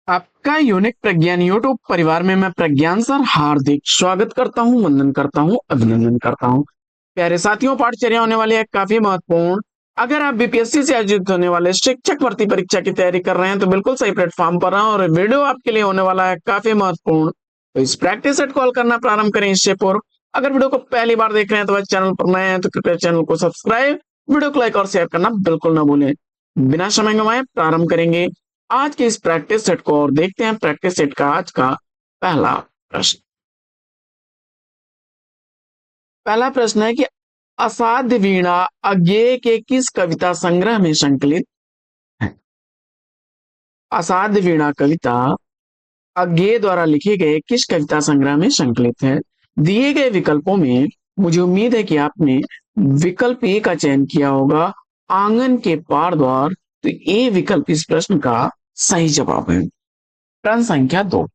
आपका यूनिक प्रज्ञान यूट्यूब परिवार में मैं प्रज्ञान सर हार्दिक स्वागत करता हूं, वंदन करता हूं, अभिनंदन करता हूं। प्यारे साथियों, पाठचर्या होने वाली है काफी महत्वपूर्ण। अगर आप बीपीएससी से आयोजित होने वाले शिक्षक भर्ती परीक्षा की तैयारी कर रहे हैं तो बिल्कुल सही प्लेटफॉर्म पर हैं और वीडियो आपके लिए होने वाला है काफी महत्वपूर्ण। तो इस प्रैक्टिस सेट कॉल करना प्रारंभ करें इससे पूर्व। अगर वीडियो को पहली बार देख रहे हैं तो वह चैनल पर नए हैं तो कृपया चैनल को सब्सक्राइब, वीडियो को लाइक और शेयर करना बिल्कुल ना भूलें। बिना समय गंवाए प्रारंभ करेंगे आज के इस प्रैक्टिस सेट को और देखते हैं प्रैक्टिस सेट का आज का पहला प्रश्न। पहला प्रश्न है कि असाध्य वीणा अज्ञेय के किस कविता संग्रह में संकलित है। असाध्य वीणा कविता अज्ञेय द्वारा लिखे गए किस कविता संग्रह में संकलित है। दिए गए विकल्पों में मुझे उम्मीद है कि आपने विकल्प ए का चयन किया होगा, आंगन के पार द्वार। तो ए विकल्प इस प्रश्न का सही जवाब है। प्रश्न संख्या 2।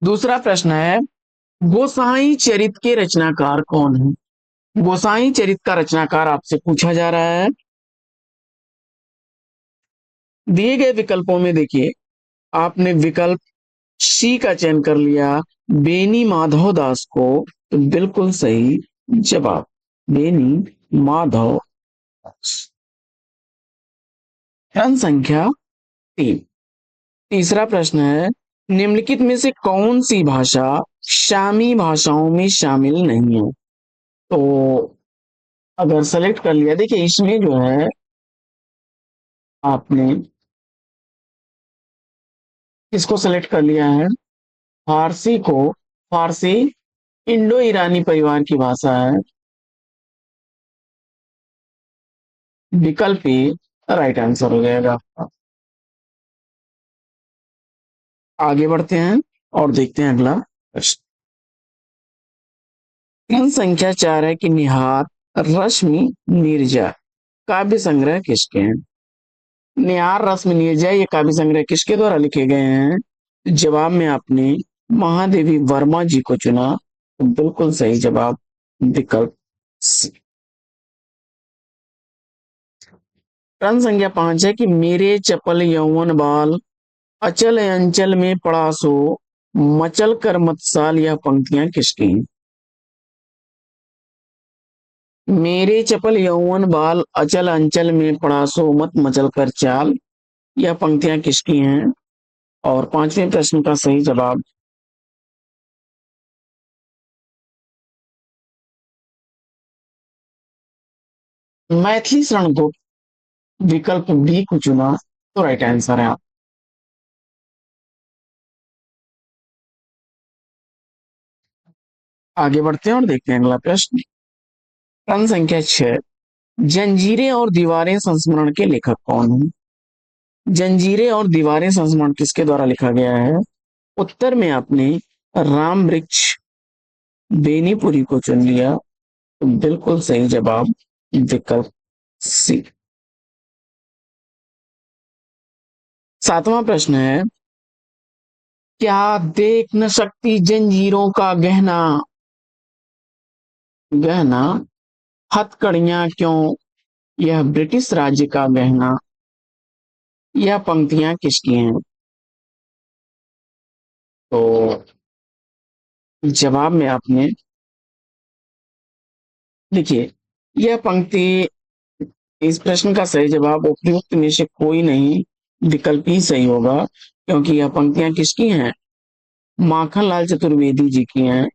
दूसरा प्रश्न है, गोसाई चरित के रचनाकार कौन है। गोसाई चरित का रचनाकार आपसे पूछा जा रहा है। दिए गए विकल्पों में देखिए, आपने विकल्प सी का चयन कर लिया, बेनी माधव दास को। तो बिल्कुल सही जवाब बेनी माधव दास। प्रश्न संख्या 3। तीसरा प्रश्न है, निम्नलिखित में से कौन सी भाषा शामी भाषाओं में शामिल नहीं है। तो अगर सेलेक्ट कर लिया, देखिए इसमें जो है आपने इसको सेलेक्ट कर लिया है, फारसी को। फारसी इंडो ईरानी परिवार की भाषा है। विकल्प ए राइट आंसर हो जाएगा आपका। आगे बढ़ते हैं और देखते हैं अगला प्रश्न। प्रश्न संख्या 4 है कि निहार रश्मि नीरजा काव्य संग्रह किसके हैं। निहार रश्मि नीरजा ये काव्य संग्रह किसके द्वारा लिखे गए हैं। जवाब में आपने महादेवी वर्मा जी को चुना। तो बिल्कुल सही जवाब विकल्प सी। प्रश्न संख्या 5 है कि मेरे चपल यौवन बाल अचल अंचल में पड़ा सो मचल कर मतसाल, यह पंक्तियां किसकी हैं। मेरे चपल यौवन बाल अचल अंचल में पड़ा सो मत मचल कर चाल, यह पंक्तियां किसकी हैं। और पांचवें प्रश्न का सही जवाब मैथिली शरण गुप्त, विकल्प बी को चुना। तो राइट आंसर है आप। आगे बढ़ते हैं और देखते हैं अगला प्रश्न। प्रश्न संख्या 6, जंजीरें और दीवारें संस्मरण के लेखक कौन हैं। जंजीरें और दीवारें संस्मरण किसके द्वारा लिखा गया है। उत्तर में आपने राम वृक्ष बेनीपुरी को चुन लिया। तो बिल्कुल सही जवाब विकल्प सी। सातवां प्रश्न है, क्या देख न सकती जंजीरों का गहना गहना हथकड़ियां क्यों, यह ब्रिटिश राज्य का गहना, यह पंक्तियां किसकी हैं। तो जवाब में आपने देखिए, यह पंक्ति इस प्रश्न का सही जवाब उपयुक्त में से कोई नहीं, विकल्प ही सही होगा, क्योंकि यह पंक्तियां किसकी हैं, माखनलाल चतुर्वेदी जी की हैं।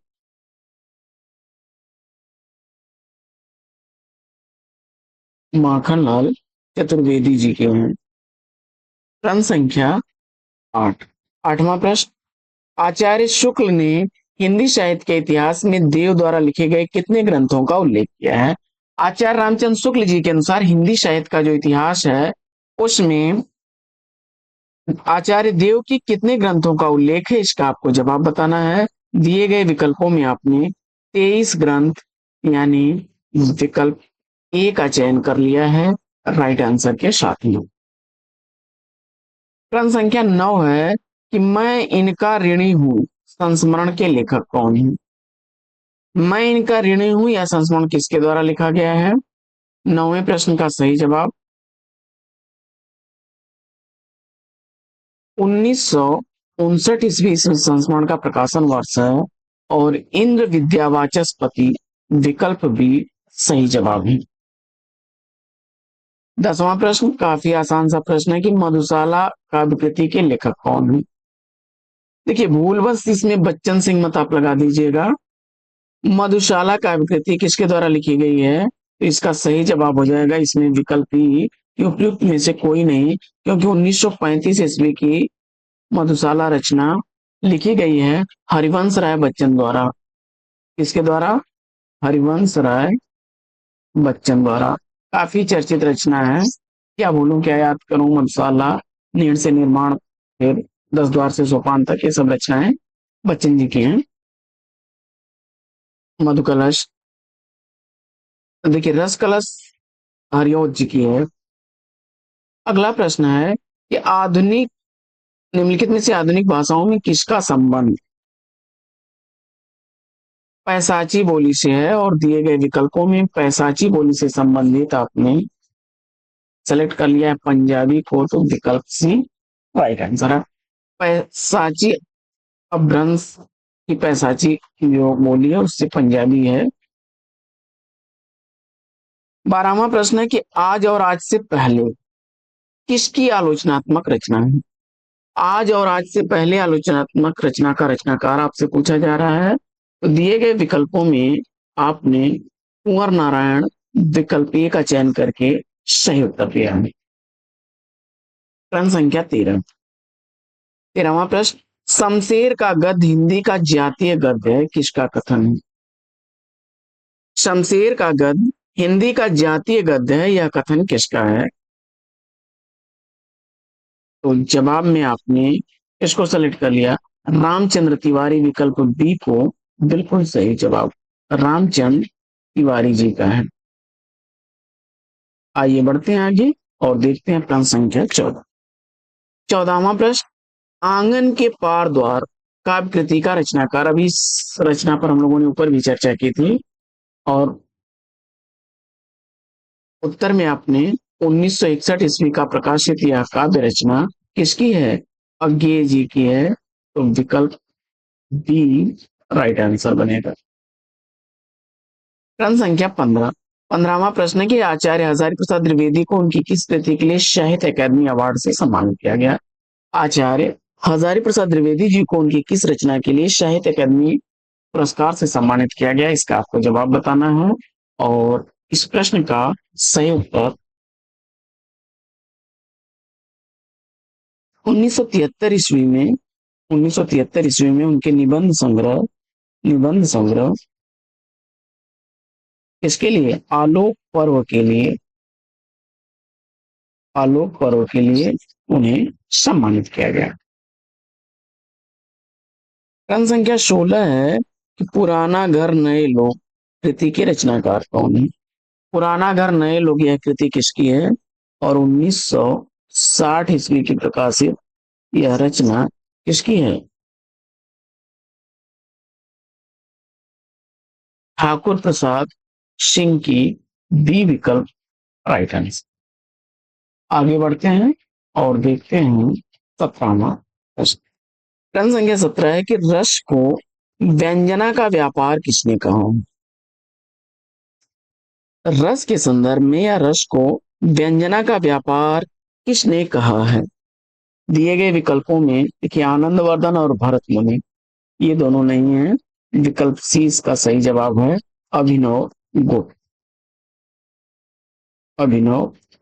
माखनलाल चतुर्वेदी जी के हैं। प्रश्न संख्या 8। आठवां प्रश्न, आचार्य शुक्ल ने हिंदी साहित्य के इतिहास में देव द्वारा लिखे गए कितने ग्रंथों का उल्लेख किया है। आचार्य रामचंद्र शुक्ल जी के अनुसार हिंदी साहित्य का जो इतिहास है उसमें आचार्य देव की कितने ग्रंथों का उल्लेख है, इसका आपको जवाब बताना है। दिए गए विकल्पों में आपने 23 ग्रंथ यानी विकल्प ए का चयन कर लिया है राइट आंसर के साथ में। प्रश्न संख्या 9 है कि मैं इनका ऋणी हूं संस्मरण के लेखक कौन है। मैं इनका ऋणी हूं यह संस्मरण किसके द्वारा लिखा गया है। नौवें प्रश्न का सही जवाब 1900 59वीं संस्मरण का प्रकाशन वर्ष है और इंद्र विद्यावाचस्पति विकल्प भी सही जवाब है। 10वां प्रश्न काफी आसान सा प्रश्न है कि मधुशाला काव्य कृति के लेखक कौन है। देखिए भूलवश इसमें बच्चन सिंह मत आप लगा दीजिएगा। मधुशाला काव्य कृति किसके द्वारा लिखी गई है, तो इसका सही जवाब हो जाएगा इसमें विकल्प ही कि उपयुक्त में से कोई नहीं, क्योंकि 1935 ईस्वी की मधुशाला रचना लिखी गई है हरिवंश राय बच्चन द्वारा। किसके द्वारा? हरिवंश राय बच्चन द्वारा। काफी चर्चित रचना है। क्या बोलूं क्या याद करूं, मधुशाला, नीड़ से निर्माण, फिर 10 द्वार से सोपान तक, ये सब रचनाएं बच्चन जी की हैं। मधुकलश, देखिए रस कलश हरिओत जी की है। अगला प्रश्न है कि आधुनिक निम्नलिखित में से आधुनिक भाषाओं में किसका संबंध पैसाची बोली से है, और दिए गए विकल्पों में पैसाची बोली से संबंधित आपने सेलेक्ट कर लिया है पंजाबी को, तो विकल्प सी राइट आंसर है। पैसाची अपभ्रंश की पैसाची जो बोली है उससे पंजाबी है। 12वां प्रश्न है कि आज और आज से पहले किसकी आलोचनात्मक रचना है। आज और आज से पहले आलोचनात्मक रचना का रचनाकार आपसे पूछा जा रहा है, तो दिए गए विकल्पों में आपने कुंवर नारायण विकल्प ए का चयन करके सही उत्तर दिया है। प्रश्न संख्या 13वां प्रश्न, शमशेर का गद्य हिंदी का जातीय गद्य है, किसका कथन है। शमशेर का गद्य हिंदी का जातीय गद्य है, यह कथन किसका है। तो जवाब में आपने इसको सेलेक्ट कर लिया रामचंद्र तिवारी, विकल्प बी को बिल्कुल सही जवाब रामचंद्र तिवारी जी का है। आइए बढ़ते हैं आगे और देखते हैं प्रश्न संख्या 14वां प्रश्न, आंगन के पार द्वार काव्य कृति का रचनाकार। अभी इस रचना पर हम लोगों ने ऊपर भी चर्चा की थी और उत्तर में आपने 1961 ईस्वी का प्रकाशित यह काव्य रचना किसकी है, अज्ञेय जी की है, तो विकल्प बी राइट आंसर बनेगा। प्रश्न संख्या 15वां प्रश्न है कि आचार्य हजारी प्रसाद द्विवेदी को उनकी किस कृति के लिए साहित्य अकादमी अवार्ड से सम्मानित किया गया। आचार्य हजारी प्रसाद द्विवेदी जी को उनकी किस रचना के लिए साहित्य अकादमी पुरस्कार से सम्मानित किया गया, इसका आपको जवाब बताना है। और इस प्रश्न का सही उत्तर 1973 ईस्वी में उनके निबंध संग्रह इसके लिए आलोक पर्व के लिए उन्हें सम्मानित किया गया। प्रश्न संख्या 16 है कि पुराना घर नए लोग कृति के रचनाकार कौन है। पुराना घर नए लोग यह कृति किसकी है, और 1960 ईस्वी की प्रकाशित यह रचना किसकी है। ठाकुर प्रसाद सिंह की, बी विकल्प राइट आंसर। आगे बढ़ते हैं और देखते हैं 17वां प्रश्न। प्रश्न संख्या 17 है कि रस को व्यंजना का व्यापार किसने कहा। रस के संदर्भ में या रस को व्यंजना का व्यापार किसने कहा है। दिए गए विकल्पों में देखिए आनंदवर्धन और भरत मुनि, ये दोनों नहीं है, विकल्प सी इसका सही जवाब है अभिनव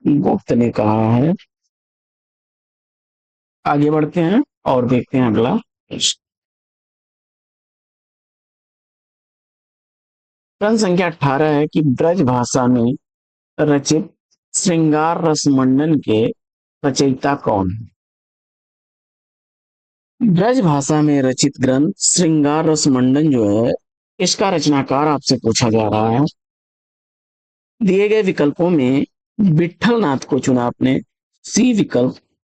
गुप्त ने कहा है। आगे बढ़ते हैं और देखते हैं अगला प्रश्न। प्रश्न संख्या 18 है कि ब्रज भाषा में रचित श्रृंगार रस मंडन के रचयिता कौन है। ब्रज भाषा में रचित ग्रंथ श्रृंगार रस मंडन जो है इसका रचनाकार आपसे पूछा जा रहा है। दिए गए विकल्पों में विठल नाथ को चुना आपने, सी विकल्प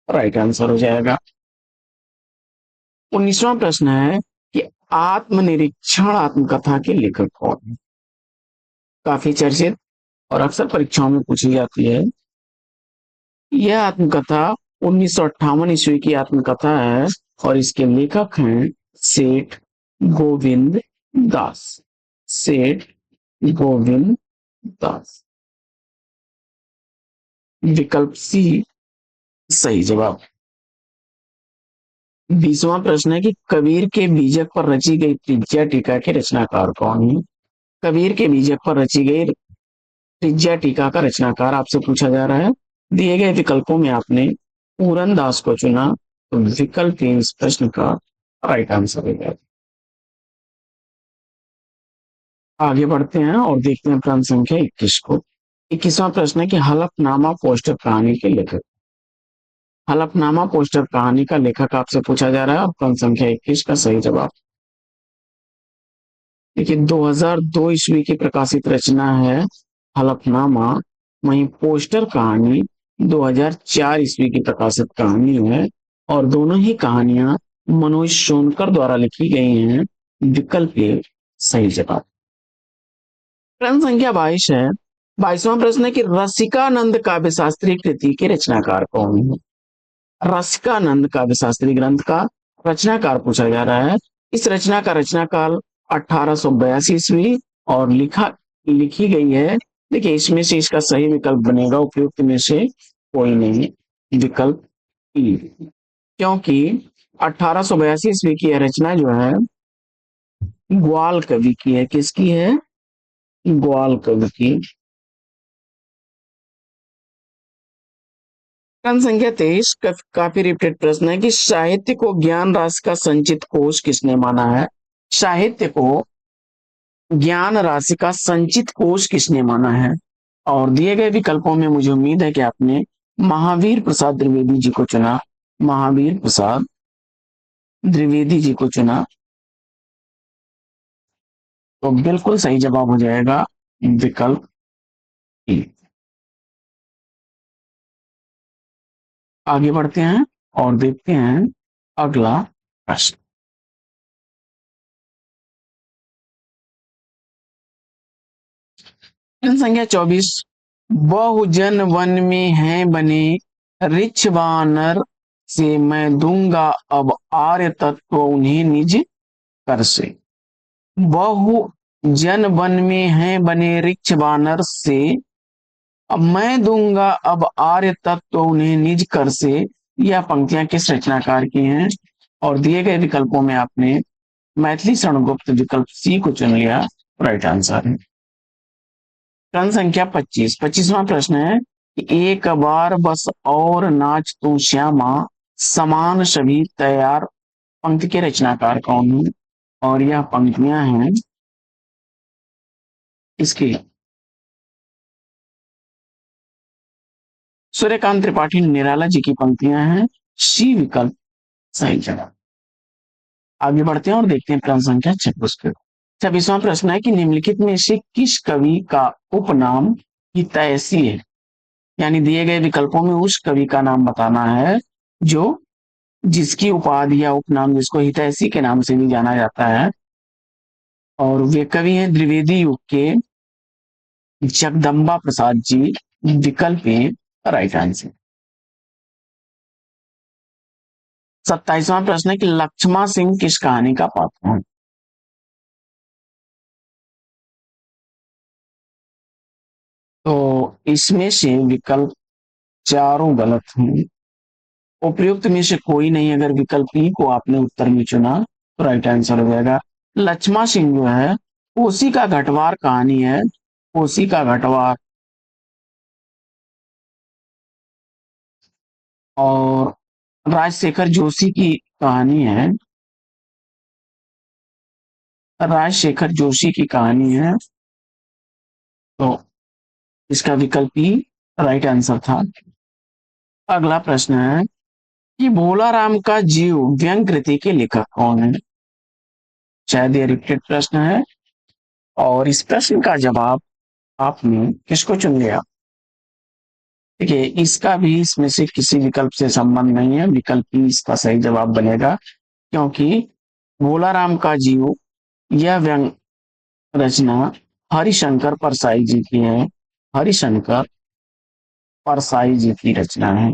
राइट आंसर हो जाएगा। 19वां प्रश्न है कि आत्मनिरीक्षण आत्मकथा के लेखक कौन है। काफी चर्चित और अक्सर परीक्षाओं में पूछी जाती है। यह आत्मकथा 1958 ईस्वी की आत्मकथा है और इसके लेखक हैं सेठ गोविंद दास। सेठ गोविंद दास। विकल्प सी सही जवाब। 20वां प्रश्न है कि कबीर के बीजक पर रची गई त्रिज्या टीका के रचनाकार कौन है? कबीर के बीजक पर रची गई त्रिज्या टीका का रचनाकार आपसे पूछा जा रहा है। दिए गए विकल्पों में आपने पूरन दास को चुना, तो विकल्प इस प्रश्न का राइट आंसर है। आगे बढ़ते हैं और देखते हैं प्रश्न संख्या 21 को। 21वां प्रश्न है कि हलफनामा पोस्टर कहानी के लेखक। हलफनामा पोस्टर कहानी का लेखक आपसे पूछा जा रहा है और प्रश्न संख्या 21 का सही जवाब। देखिए 2002 ईस्वी की प्रकाशित रचना है हलफनामा, वहीं पोस्टर कहानी 2004 ईस्वी की प्रकाशित कहानी है और दोनों ही कहानियां मनोज सोनकर द्वारा लिखी गई हैं। विकल्प ए सही जवाब। प्रश्न संख्या 22 है। 22वां प्रश्न है कि रसिकानंद काव्य शास्त्री कृति के रचनाकार कौन है? रसिकानंद काव्य शास्त्री ग्रंथ का रचनाकार पूछा जा रहा है। इस रचना का रचना काल 1882 ईस्वी और लिखी गई है। देखिए इसमें से इसका सही विकल्प बनेगा उपयुक्त में से कोई नहीं, विकल्प ई, क्योंकि 1882 ईस्वी की यह रचना जो है ग्वाल कवि की है। किसकी है? ग्वाल कवि की। प्रश्न संख्या 23 काफी रिपीटेड प्रश्न है कि साहित्य को ज्ञान राशि का संचित कोश किसने माना है? साहित्य को ज्ञान राशि का संचित कोश किसने माना है? और दिए गए विकल्पों में मुझे उम्मीद है कि आपने महावीर प्रसाद द्विवेदी जी को चुना। महावीर प्रसाद द्विवेदी जी को चुना, तो बिल्कुल सही जवाब हो जाएगा विकल्प ई। आगे बढ़ते हैं और देखते हैं अगला प्रश्न। प्रश्न संख्या 24। बहुजन वन में है बने रिछ वानर से मैं दूंगा अब आर्य तत्व उन्हें निज कर से। बहुजन वन में है बने रिछ वानर से अब मैं दूंगा अब आर्य तत्व उन्हें निज कर से। यह पंक्तियां किस रचनाकार की हैं? और दिए गए विकल्पों में आपने मैथिली शरणगुप्त विकल्प सी को चुन लिया, राइट आंसर है। प्रश्न संख्या 25। 25वां प्रश्न है कि एक बार बस और नाच तू श्यामा समान सभी तैयार पंक्ति के रचनाकार कौन है? और यह पंक्तियां हैं इसकी सूर्यकांत त्रिपाठी निराला जी की पंक्तियां हैं। सी विकल्प सही जवाब। आगे बढ़ते हैं और देखते हैं प्रश्न संख्या 26 को। 26वां प्रश्न है कि निम्नलिखित में से किस कवि का उपनाम हितैषी है? यानी दिए गए विकल्पों में उस कवि का नाम बताना है जो जिसकी उपाधि या उपनाम जिसको हितैषी के नाम से भी जाना जाता है, और वे कवि हैं द्विवेदी युग के जगदम्बा प्रसाद जी। विकल्प ए राइट आंसर। 27वां प्रश्न है कि लक्ष्मण सिंह किस कहानी का पात्र है? तो इसमें से विकल्प चारों गलत हैं, उपयुक्त में से कोई नहीं। अगर विकल्प ई को आपने उत्तर में चुना तो राइट आंसर हो जाएगा। लक्ष्मण सिंह जो है कोसी का घटवार कहानी है। कोसी का घटवार और राजशेखर जोशी की कहानी है। राजशेखर जोशी की कहानी है, तो इसका विकल्प ही राइट आंसर था। अगला प्रश्न है कि भोला राम का जीव व्यंग कृति के लेखक कौन है? शायद ये रिपीटेड प्रश्न है और इस प्रश्न का जवाब आपने किसको चुन लिया? देखिए इसका भी इसमें से किसी विकल्प से संबंध नहीं है, विकल्प ही इसका सही जवाब बनेगा, क्योंकि भोला राम का जीव यह व्यंग रचना हरिशंकर परसाई जी की है। हरिशंकर परसाई जी की रचना है।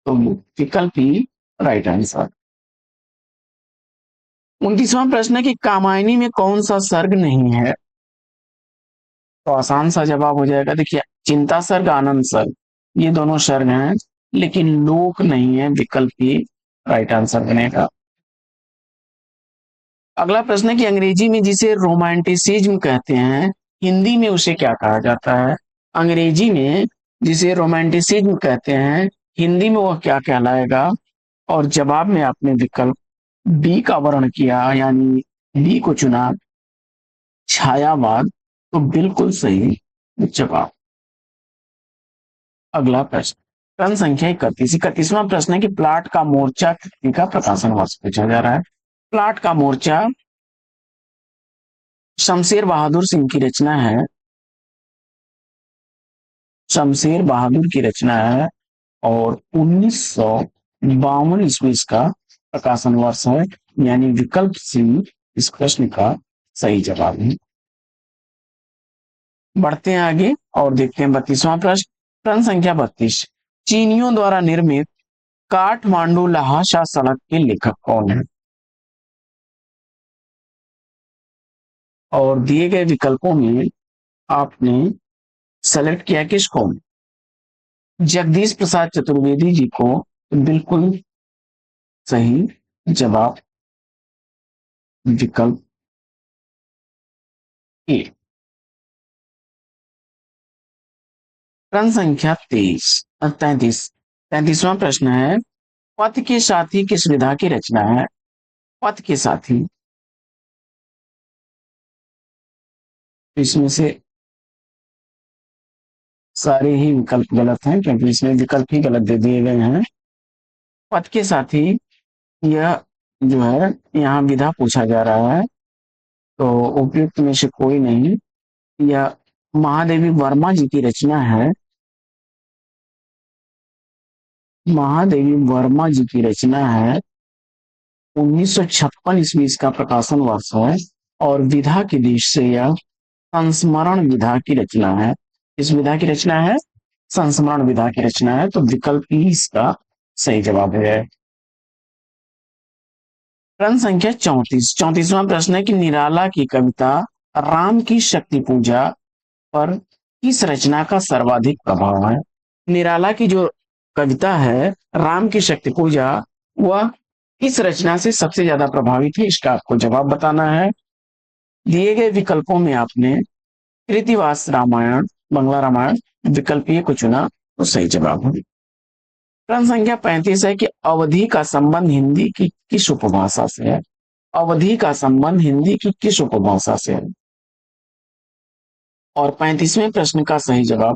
तो विकल्प ही राइट आंसर। 29वां प्रश्न है कि कामायनी में कौन सा सर्ग नहीं है? तो आसान सा जवाब हो जाएगा। देखिए, चिंता सर्ग, आनंद सर्ग, ये दोनों सर्ग हैं, लेकिन लोक नहीं है, विकल्प ही राइट आंसर बनेगा। अगला प्रश्न है कि अंग्रेजी में जिसे रोमांटिसिज्म कहते हैं, हिंदी में उसे क्या कहा जाता है? अंग्रेजी में जिसे रोमांटिसिज्म कहते हैं, हिंदी में वह क्या कहलाएगा? और जवाब में आपने विकल्प बी का वर्ण किया, यानी बी को चुना, छायावाद, तो बिल्कुल सही जवाब। अगला प्रश्न, प्रश्न संख्या 31वां प्रश्न है कि प्लाट का मोर्चा कृति का प्रकाशन वर्ष पूछा जा रहा है। प्लाट का मोर्चा शमशेर बहादुर सिंह की रचना है, शमशेर बहादुर की रचना है, और 1952 ईस्वी इसका प्रकाशन वर्ष है, यानी विकल्प सी इस प्रश्न का सही जवाब है। बढ़ते हैं आगे और देखते हैं 32वां प्रश्न। प्रश्न संख्या 32, चीनियों द्वारा निर्मित काठमांडू लहासा सड़क के लेखक कौन है? और दिए गए विकल्पों में आपने सेलेक्ट किया किसको? जगदीश प्रसाद चतुर्वेदी जी को, तो बिल्कुल सही जवाब विकल्प ए। प्रश्न संख्या 33वां प्रश्न है, पथ के साथी किस विधा की रचना है? पथ के साथी, इसमें से सारे ही विकल्प गलत हैं, क्योंकि इसमें विकल्प ही गलत दे दिए गए हैं। पथ के साथी यह जो है, यहाँ विधा पूछा जा रहा है, तो उपयुक्त में से कोई नहीं। यह महादेवी वर्मा जी की रचना है, महादेवी वर्मा जी की रचना है, 1956 ईस्वी इसका प्रकाशन वर्ष है, और विधा की दृष्टि से यह संस्मरण विधा की रचना है। इस विधा की रचना है, संस्मरण विधा की रचना है, तो विकल्प ही इसका सही जवाब है। प्रश्न संख्या 34वां प्रश्न है कि निराला की कविता राम की शक्ति पूजा पर किस रचना का सर्वाधिक प्रभाव है? निराला की जो कविता है राम की शक्ति पूजा, वह किस रचना से सबसे ज्यादा प्रभावित है? इसका आपको जवाब बताना है। दिए गए विकल्पों में आपने कृतिवास रामायण, बंगला रामायण, विकल्प ए को चुना, तो सही जवाब होगी। प्रश्न संख्या 35 है कि अवधि का संबंध हिंदी की किस उपभाषा से है? अवधि का संबंध हिंदी की किस उपभाषा से है? और 35वें प्रश्न का सही जवाब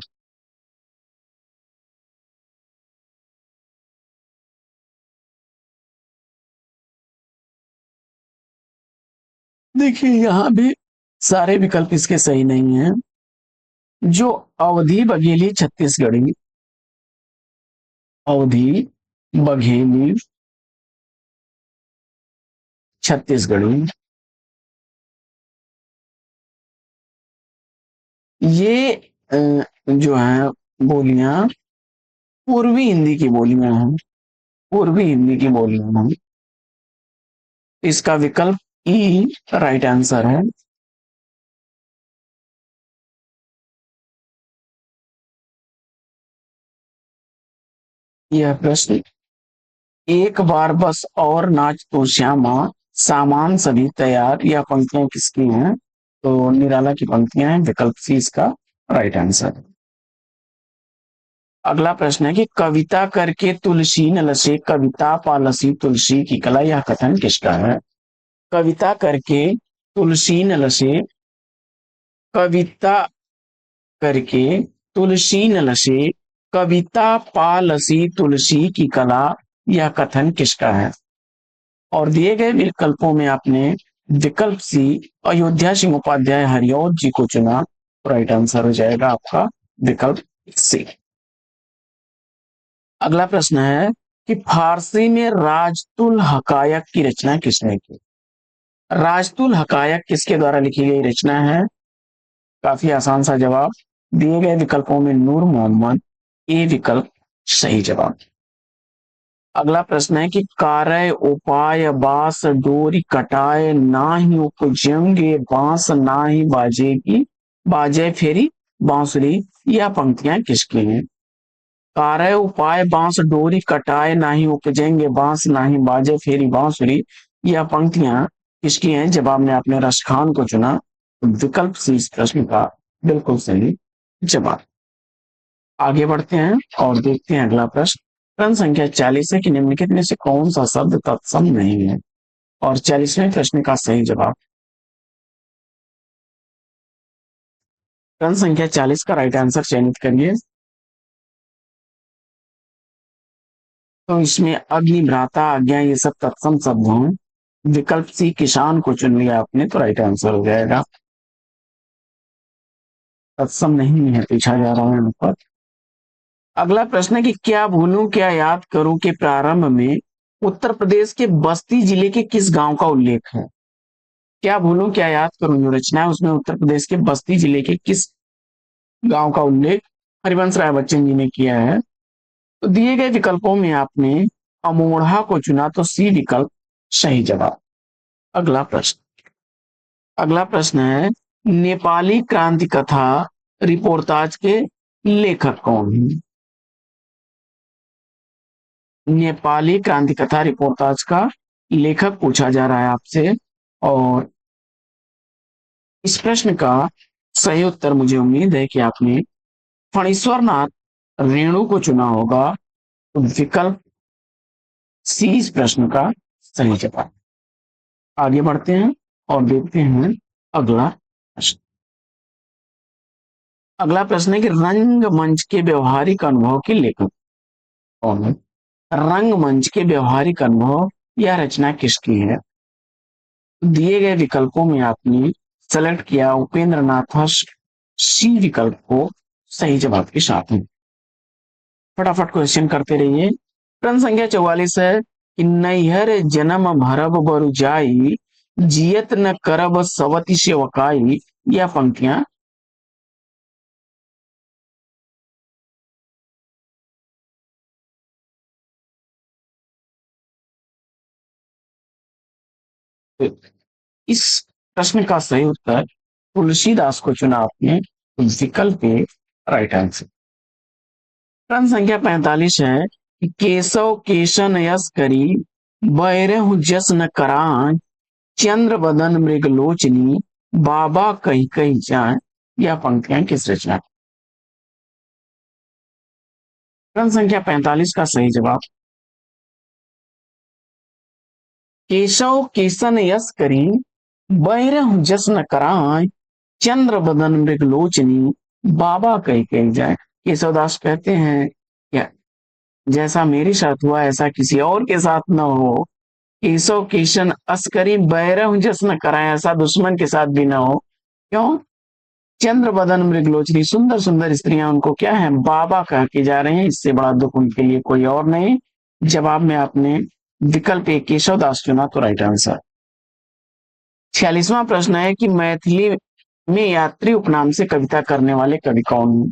देखिए, यहां भी सारे विकल्प इसके सही नहीं हैं। जो अवधि बघेली छत्तीसगढ़ी, अवधि बघेली छत्तीसगढ़ी, ये जो है बोलियां पूर्वी हिंदी की बोलियां हैं, पूर्वी हिंदी की बोलियां हैं। इसका विकल्प ई राइट आंसर है। यह प्रश्न, एक बार बस और नाच तो श्यामा, सामान सभी तैयार, यह पंक्तियां किसकी हैं? तो निराला की पंक्तियां हैं, विकल्प सी इसका राइट आंसर है। अगला प्रश्न है कि कविता करके तुलसी न लसे, कविता पालसी तुलसी की कला, यह कथन किसका है? कविता करके तुलसी न लसे, कविता करके तुलसी न लसे, कविता पालसी तुलसी की कला, यह कथन किसका है? और दिए गए विकल्पों में आपने विकल्प सी अयोध्या सिंह उपाध्याय हरिऔध जी को चुना, राइट आंसर हो जाएगा आपका विकल्प सी। अगला प्रश्न है कि फारसी में राजतुल हकायक की रचना किसने की? राजतुल हकायक किसके द्वारा लिखी गई रचना है? काफी आसान सा जवाब, दिए गए विकल्पों में नूर मोहम्मद, ए विकल्प सही जवाब। अगला प्रश्न है कि कार्य उपाय बास डोरी कटाए ना ही उपजेंगे बांस ना ही बाजेगी बाजे फेरी बांसुरी। यह पंक्तियां किसकी हैं? कार्य उपाय बांस डोरी कटाए ना ही उपजेंगे बांस ना ही बाजे फेरी बांसुरी। यह पंक्तियां किसकी हैं? जवाब में आपने रसखान को चुना, तो विकल्प सी इस प्रश्न का बिल्कुल सही जवाब। आगे बढ़ते हैं और देखते हैं अगला प्रश्न। प्रश्न संख्या 40 है कि निम्नलिखित में से कौन सा शब्द तत्सम नहीं है? और 40वें प्रश्न का सही जवाब। प्रश्न संख्या 40 का राइट आंसर चयनित करिए। तो इसमें अग्नि भ्राता आज्ञा ये सब तत्सम शब्द हों। विकल्प सी किसान को चुन लिया आपने, तो राइट आंसर हो जाएगा। तत्सम नहीं है, पूछा जा रहा है यहाँ पर। अगला प्रश्न है कि क्या भूलूं क्या याद करूं के प्रारंभ में उत्तर प्रदेश के बस्ती जिले के किस गांव का उल्लेख है? क्या भूलूं क्या याद करूं जो रचना है उसमें उत्तर प्रदेश के बस्ती जिले के किस गांव का उल्लेख हरिवंश राय बच्चन जी ने किया है? तो दिए गए विकल्पों में आपने अमोढ़ा को चुना, तो सी विकल्प सही जवाब। अगला प्रश्न। अगला प्रश्न है नेपाली क्रांति कथा रिपोर्टाज के लेखक कौन है? नेपाली क्रांति कथा रिपोर्टाज का लेखक पूछा जा रहा है आपसे। और इस प्रश्न का सही उत्तर मुझे उम्मीद है कि आपने फणीश्वर नाथ रेणु को चुना होगा, तो विकल्प सी इस प्रश्न का सही जवाब। आगे बढ़ते हैं और देखते हैं अगला प्रश्न। अगला प्रश्न है कि रंगमंच के व्यवहारिक अनुभव के लेखक कौन है? रंगमंच के व्यवहारिक अनुभव यह रचना किसकी है? दिए गए विकल्पों में आपने सेलेक्ट किया उपेंद्र नाथ सी विकल्प को सही जवाब के साथ है। फटाफट क्वेश्चन करते रहिए। प्रश्न संख्या 44 है कि नैहर जन्म भरब बरु जाई जियत न करब सवति सेवकाई। यह पंक्तियां इस प्रश्न का सही उत्तर तुलसीदास को चुना आपने, तो विकल्प ए राइट आंसर। प्रश्न संख्या 45 है कि केशव केशन यस करी बैरहु जस न करान चंद्र बदन मृग लोचनी बाबा कही कही जाए। यह पंक्तियां किस रचना की? प्रश्न संख्या 45 का सही जवाब केशव केसन यस करी बैरहु जस न कराय चंद्र बदन मृग लोचनी बाबा कही कही जाए। केशवदास कहते हैं क्या जैसा मेरे साथ हुआ ऐसा किसी और के साथ न हो। केशव केशन अस्करी बैरह जस न कराए, ऐसा दुश्मन के साथ भी ना हो। क्यों? चंद्र बदन मृगलोचनी सुंदर सुंदर स्त्रियां उनको क्या है बाबा कह के जा रहे हैं, इससे बड़ा दुख उनके लिए कोई और नहीं। जवाब में आपने विकल्प एक केशवदास चुना, तो राइट आंसर। 46वां प्रश्न है कि मैथिली में यात्री उपनाम से कविता करने वाले कवि कौन हैं?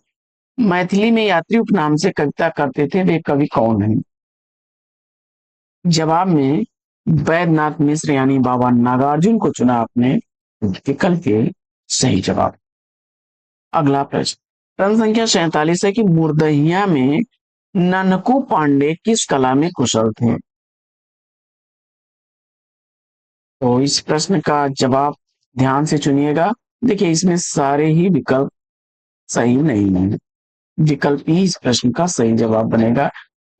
मैथिली में यात्री उपनाम से कविता करते थे वे कवि कौन हैं? जवाब में वैद्यनाथ मिश्र यानी बाबा नागार्जुन को चुना आपने, विकल्प के सही जवाब। अगला प्रश्न। प्रश्न संख्या 47 है कि मुर्दहिया में ननकू पांडे किस कला में कुशल थे? तो इस प्रश्न का जवाब ध्यान से चुनिएगा। देखिए इसमें सारे ही विकल्प सही नहीं है। विकल्प ही इस प्रश्न का सही जवाब बनेगा,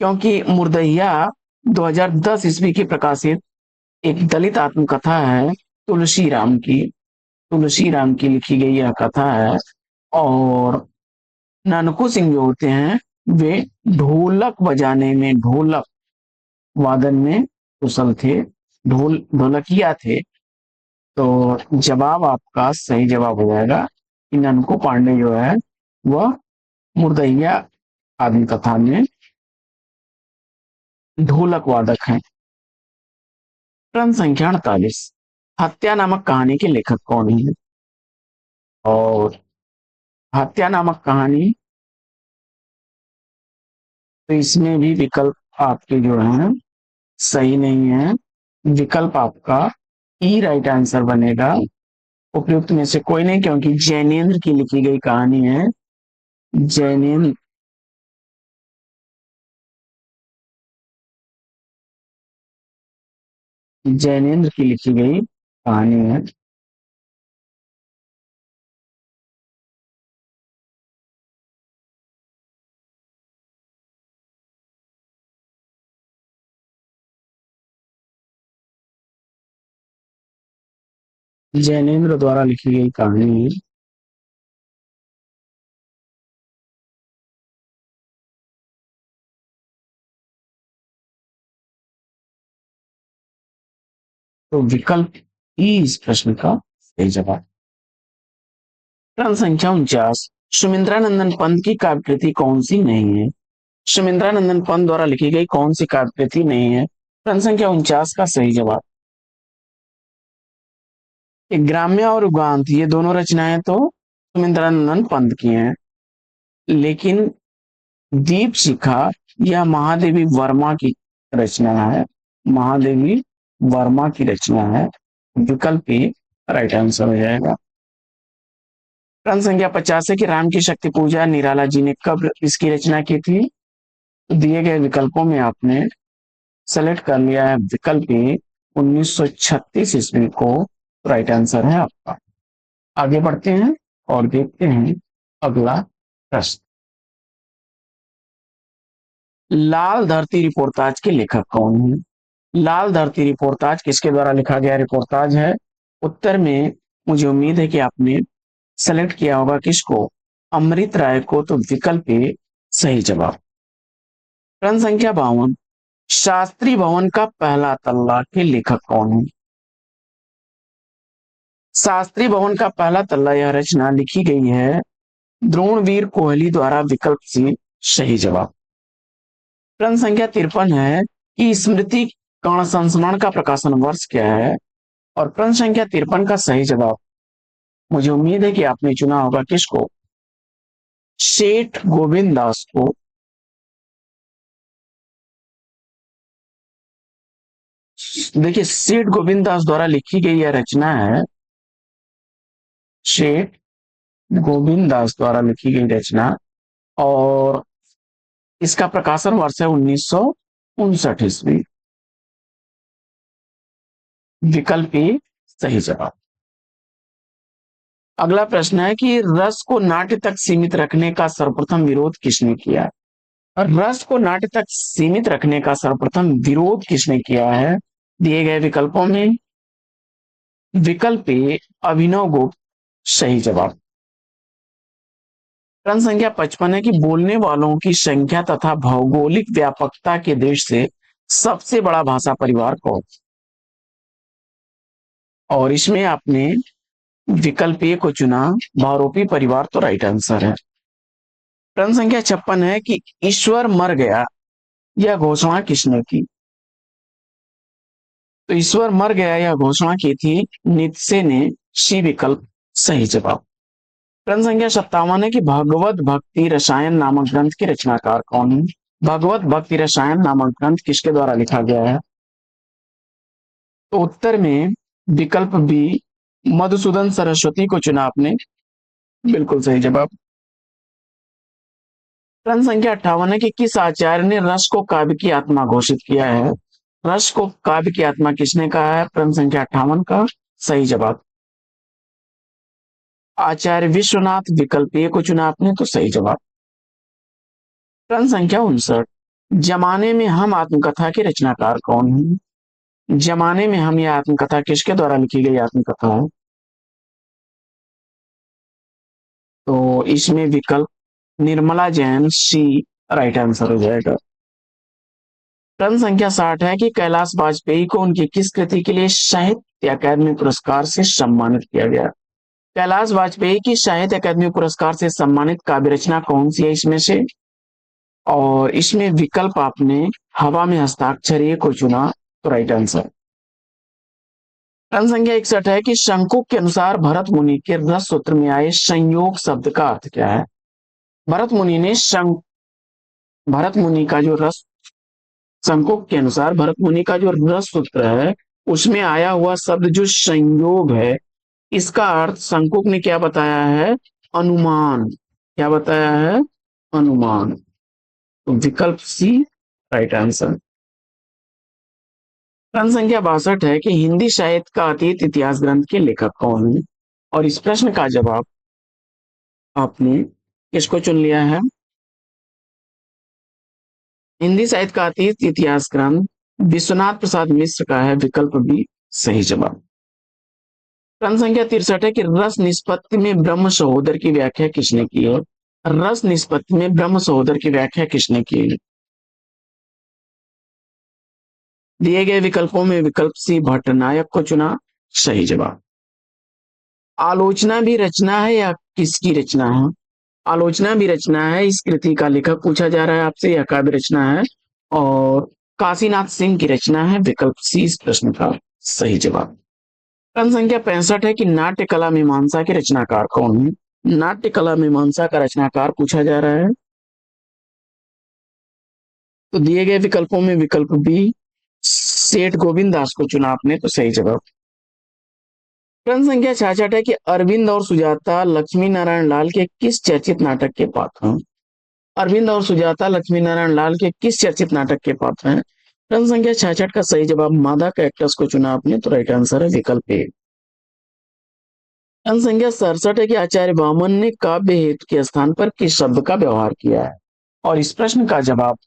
क्योंकि मुर्दहिया 2010 ईस्वी की प्रकाशित एक दलित आत्मकथा है तुलसी राम की। तुलसी राम की लिखी गई यह कथा है। और नानकू सिंह जो होते हैं वे ढोलक बजाने में, ढोलक वादन में कुशल थे, ढोलकिया थे। तो जवाब आपका सही जवाब हो जाएगा कि ननकू पांडे जो है वह मुर्दहिया आत्मकथा में ढोलक वादक हैं। प्रश्न संख्या 48 हत्या नामक कहानी के लेखक कौन है? और हत्या नामक कहानी, तो इसमें भी विकल्प आपके जो है सही नहीं है। विकल्प आपका ई राइट आंसर बनेगा। उपयुक्त में से कोई नहीं, क्योंकि जैनेन्द्र की लिखी गई कहानी है। जैनेन्द्र जैनेन्द्र की लिखी गई कहानी है। जैनेन्द्र द्वारा लिखी गई कहानी है। तो विकल्प ई इस प्रश्न का सही जवाब। प्रश्न संख्या 49, सुमिंद्रानंदन पंत की काव्यकृति कौन सी नहीं है? सुमिंद्रानंदन पंत द्वारा लिखी गई कौन सी काव्यकृति नहीं है? प्रश्न संख्या 49 का सही जवाब। ग्राम्य और उगांत ये दोनों रचनाएं तो सुमिंद्रानंदन पंत की हैं, लेकिन दीप शिखा यह महादेवी वर्मा की रचना है। महादेवी वर्मा की रचना है। विकल्प ए राइट आंसर हो जाएगा। प्रश्न संख्या 50 है कि राम की शक्ति पूजा निराला जी ने कब इसकी रचना की थी? तो दिए गए विकल्पों में आपने सेलेक्ट कर लिया है विकल्प ए 1936 ईस्वी को। राइट आंसर है आपका। आगे बढ़ते हैं और देखते हैं अगला प्रश्न। लाल धरती रिपोर्टाज के लेखक कौन है? लाल धरती रिपोर्टाज किसके द्वारा लिखा गया रिपोर्टाज है? उत्तर में मुझे उम्मीद है कि आपने सेलेक्ट किया होगा किसको? अमृत राय को। तो विकल्प ए सही जवाब। प्रश्न संख्या 52, शास्त्री भवन का पहला तल्ला के लेखक कौन है? शास्त्री भवन का पहला तल्ला यह रचना लिखी गई है द्रोणवीर कोहली द्वारा। विकल्प सी सही जवाब। प्रश्न संख्या 53 है कि स्मृति कण संस्मरण का प्रकाशन वर्ष क्या है? और प्रश्न संख्या 53 का सही जवाब मुझे उम्मीद है कि आपने चुना होगा किसको? सेठ गोविंद दास को। देखिए, सेठ गोविंद दास द्वारा लिखी गई यह रचना है। सेठ गोविंद दास द्वारा लिखी गई रचना, और इसका प्रकाशन वर्ष है 1959 ईस्वी। विकल्प ए सही जवाब। अगला प्रश्न है कि रस को नाट्य तक सीमित रखने का सर्वप्रथम विरोध किसने किया? और रस को नाट्य तक सीमित रखने का सर्वप्रथम विरोध किसने किया है? दिए गए विकल्पों में विकल्प ए अभिनव गुप्त सही जवाब। प्रश्न संख्या 55 है कि बोलने वालों की संख्या तथा भौगोलिक व्यापकता के देश से सबसे बड़ा भाषा परिवार कौन? और इसमें आपने विकल्प ए को चुना, बहुरूपी परिवार। तो राइट आंसर है। प्रश्न संख्या 56 है कि ईश्वर मर गया यह घोषणा किसने की? तो ईश्वर मर गया यह घोषणा की थी नीत्शे ने। सी विकल्प सही जवाब। प्रश्न संख्या 57 है कि भगवत भक्ति रसायन नामक ग्रंथ के रचनाकार कौन है? भगवत भक्ति रसायन नामक ग्रंथ किसके द्वारा लिखा गया है? तो उत्तर में विकल्प बी मधुसूदन सरस्वती को चुना आपने। बिल्कुल सही जवाब। प्रश्न संख्या 58 है कि किस आचार्य ने रस को काव्य की आत्मा घोषित किया है? रस को काव्य की आत्मा किसने कहा है? प्रश्न संख्या 58 का सही जवाब आचार्य विश्वनाथ। विकल्प ए को चुना आपने। तो सही जवाब। प्रश्न संख्या 59, जमाने में हम आत्मकथा के रचनाकार कौन है? जमाने में हम यह आत्मकथा किसके द्वारा लिखी गई आत्मकथा है? तो इसमें विकल्प निर्मला जैन। सी राइट आंसर हो जाएगा। प्रश्न संख्या 60 है कि कैलाश वाजपेयी को उनकी किस कृति के लिए साहित्य अकादमी पुरस्कार से सम्मानित किया गया? कैलाश वाजपेयी की साहित्य अकादमी पुरस्कार से सम्मानित काव्य रचना कौन सी है इसमें से? और इसमें विकल्प आपने हवा में हस्ताक्षर ए को चुना। तो राइट आंसर। प्रश्न संख्या 61 है कि शंकुक के अनुसार भरत मुनि के रस सूत्र में आए संयोग शब्द का अर्थ क्या है? भरत मुनि ने भरत मुनि का जो रस संकोक के अनुसार भरत मुनि का जो रस सूत्र है उसमें आया हुआ शब्द जो संयोग है, इसका अर्थ संकोक ने क्या बताया है? अनुमान। क्या बताया है? अनुमान। तो विकल्प सी राइट आंसर। प्रश्न संख्या 62 है कि हिंदी साहित्य का अतीत इतिहास ग्रंथ के लेखक कौन है? और इस प्रश्न का जवाब आपने किसको चुन लिया है? हिंदी साहित्य का अतीत इतिहास ग्रंथ विश्वनाथ प्रसाद मिश्र का है। विकल्प बी सही जवाब। प्रश्न संख्या 63 है कि रस निष्पत्ति में ब्रह्म सहोदर की व्याख्या किसने की है? रस निष्पत्ति में ब्रह्म सहोदर की व्याख्या किसने की है? दिए गए विकल्पों में विकल्प सी भट्टनायक को चुना। सही जवाब। आलोचना भी रचना है या किसकी रचना है? आलोचना भी रचना है। इस कृति का लेखक पूछा जा रहा है आपसे, यह काव्य रचना है और काशीनाथ सिंह की रचना है। विकल्प सी इस प्रश्न का सही जवाब। प्रश्न संख्या 65 है कि नाट्य कला मीमांसा के रचनाकार कौन है? नाट्य कला मीमांसा का रचनाकार पूछा जा रहा है। तो दिए गए विकल्पों में विकल्प बी सेठ गोविंद दास को चुना आपने, तो सही जवाब। प्रश्न संख्या 66 है कि अरविंद और सुजाता लक्ष्मी नारायण लाल के किस चर्चित नाटक के पात्र हैं? अरविंद और सुजाता लक्ष्मी नारायण लाल के किस चर्चित नाटक के पात्र हैं? प्रश्न संख्या 66 का सही जवाब मादा कैक्टस को चुना आपने, तो राइट आंसर है विकल्प ए। प्रश्न संख्या 67 है कि आचार्य वामन ने काव्य हेतु के स्थान पर किस शब्द का व्यवहार किया है? और इस प्रश्न का जवाब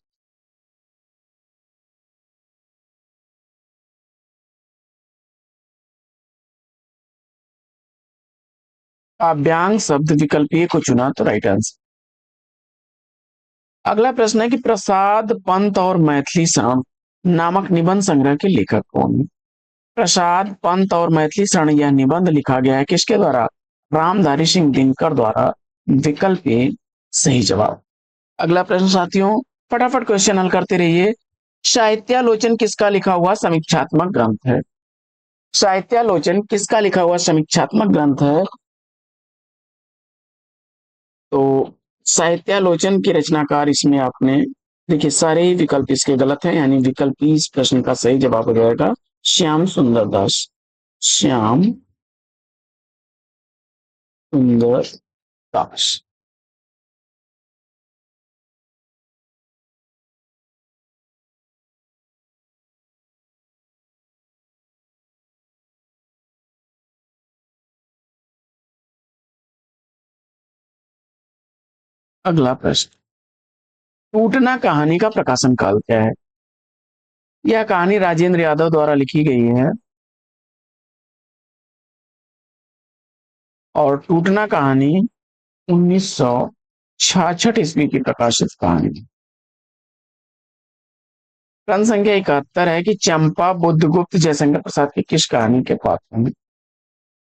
काव्यांग शब्द विकल्प ए को चुना, तो राइट आंसर। अगला प्रश्न है कि प्रसाद पंत और मैथिली शरण नामक निबंध संग्रह के लेखक कौन है? प्रसाद पंत और मैथिली शरण यह निबंध लिखा गया है किसके द्वारा? रामधारी सिंह दिनकर द्वारा। विकल्प ए सही जवाब। अगला प्रश्न साथियों, फटाफट क्वेश्चन हल करते रहिए। साहित्यालोचन किसका लिखा हुआ समीक्षात्मक ग्रंथ है? साहित्यालोचन किसका लिखा हुआ समीक्षात्मक ग्रंथ है? तो साहित्यालोचन के रचनाकार इसमें आपने देखिए सारे ही विकल्प इसके गलत हैं, यानी विकल्प इस प्रश्न का सही जवाब हो जाएगा श्याम सुंदर दास। श्याम सुंदर दास। अगला प्रश्न, टूटना कहानी का प्रकाशन काल क्या है? यह कहानी राजेंद्र यादव द्वारा लिखी गई है और टूटना कहानी 1966 ईस्वी की प्रकाशित कहानी। प्रश्न संख्या 71 है कि चंपा बुद्धगुप्त जयशंकर प्रसाद की किस कहानी के पात्र हैं?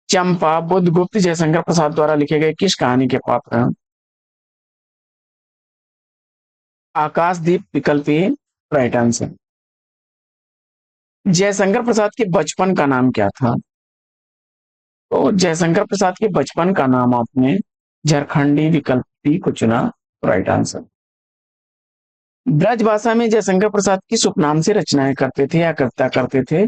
चंपा बुद्धगुप्त जयशंकर प्रसाद द्वारा लिखे गए किस कहानी के पात्र हैं? आकाशदीप विकल्प ए राइट आंसर। जयशंकर प्रसाद के बचपन का नाम क्या था? तो जयशंकर प्रसाद के बचपन का नाम आपने झारखंडी। विकल्प बी को चुना, राइट आंसर। ब्रजभाषा में जयशंकर प्रसाद किस उपनाम से रचनाएं करते थे या कविता करते थे?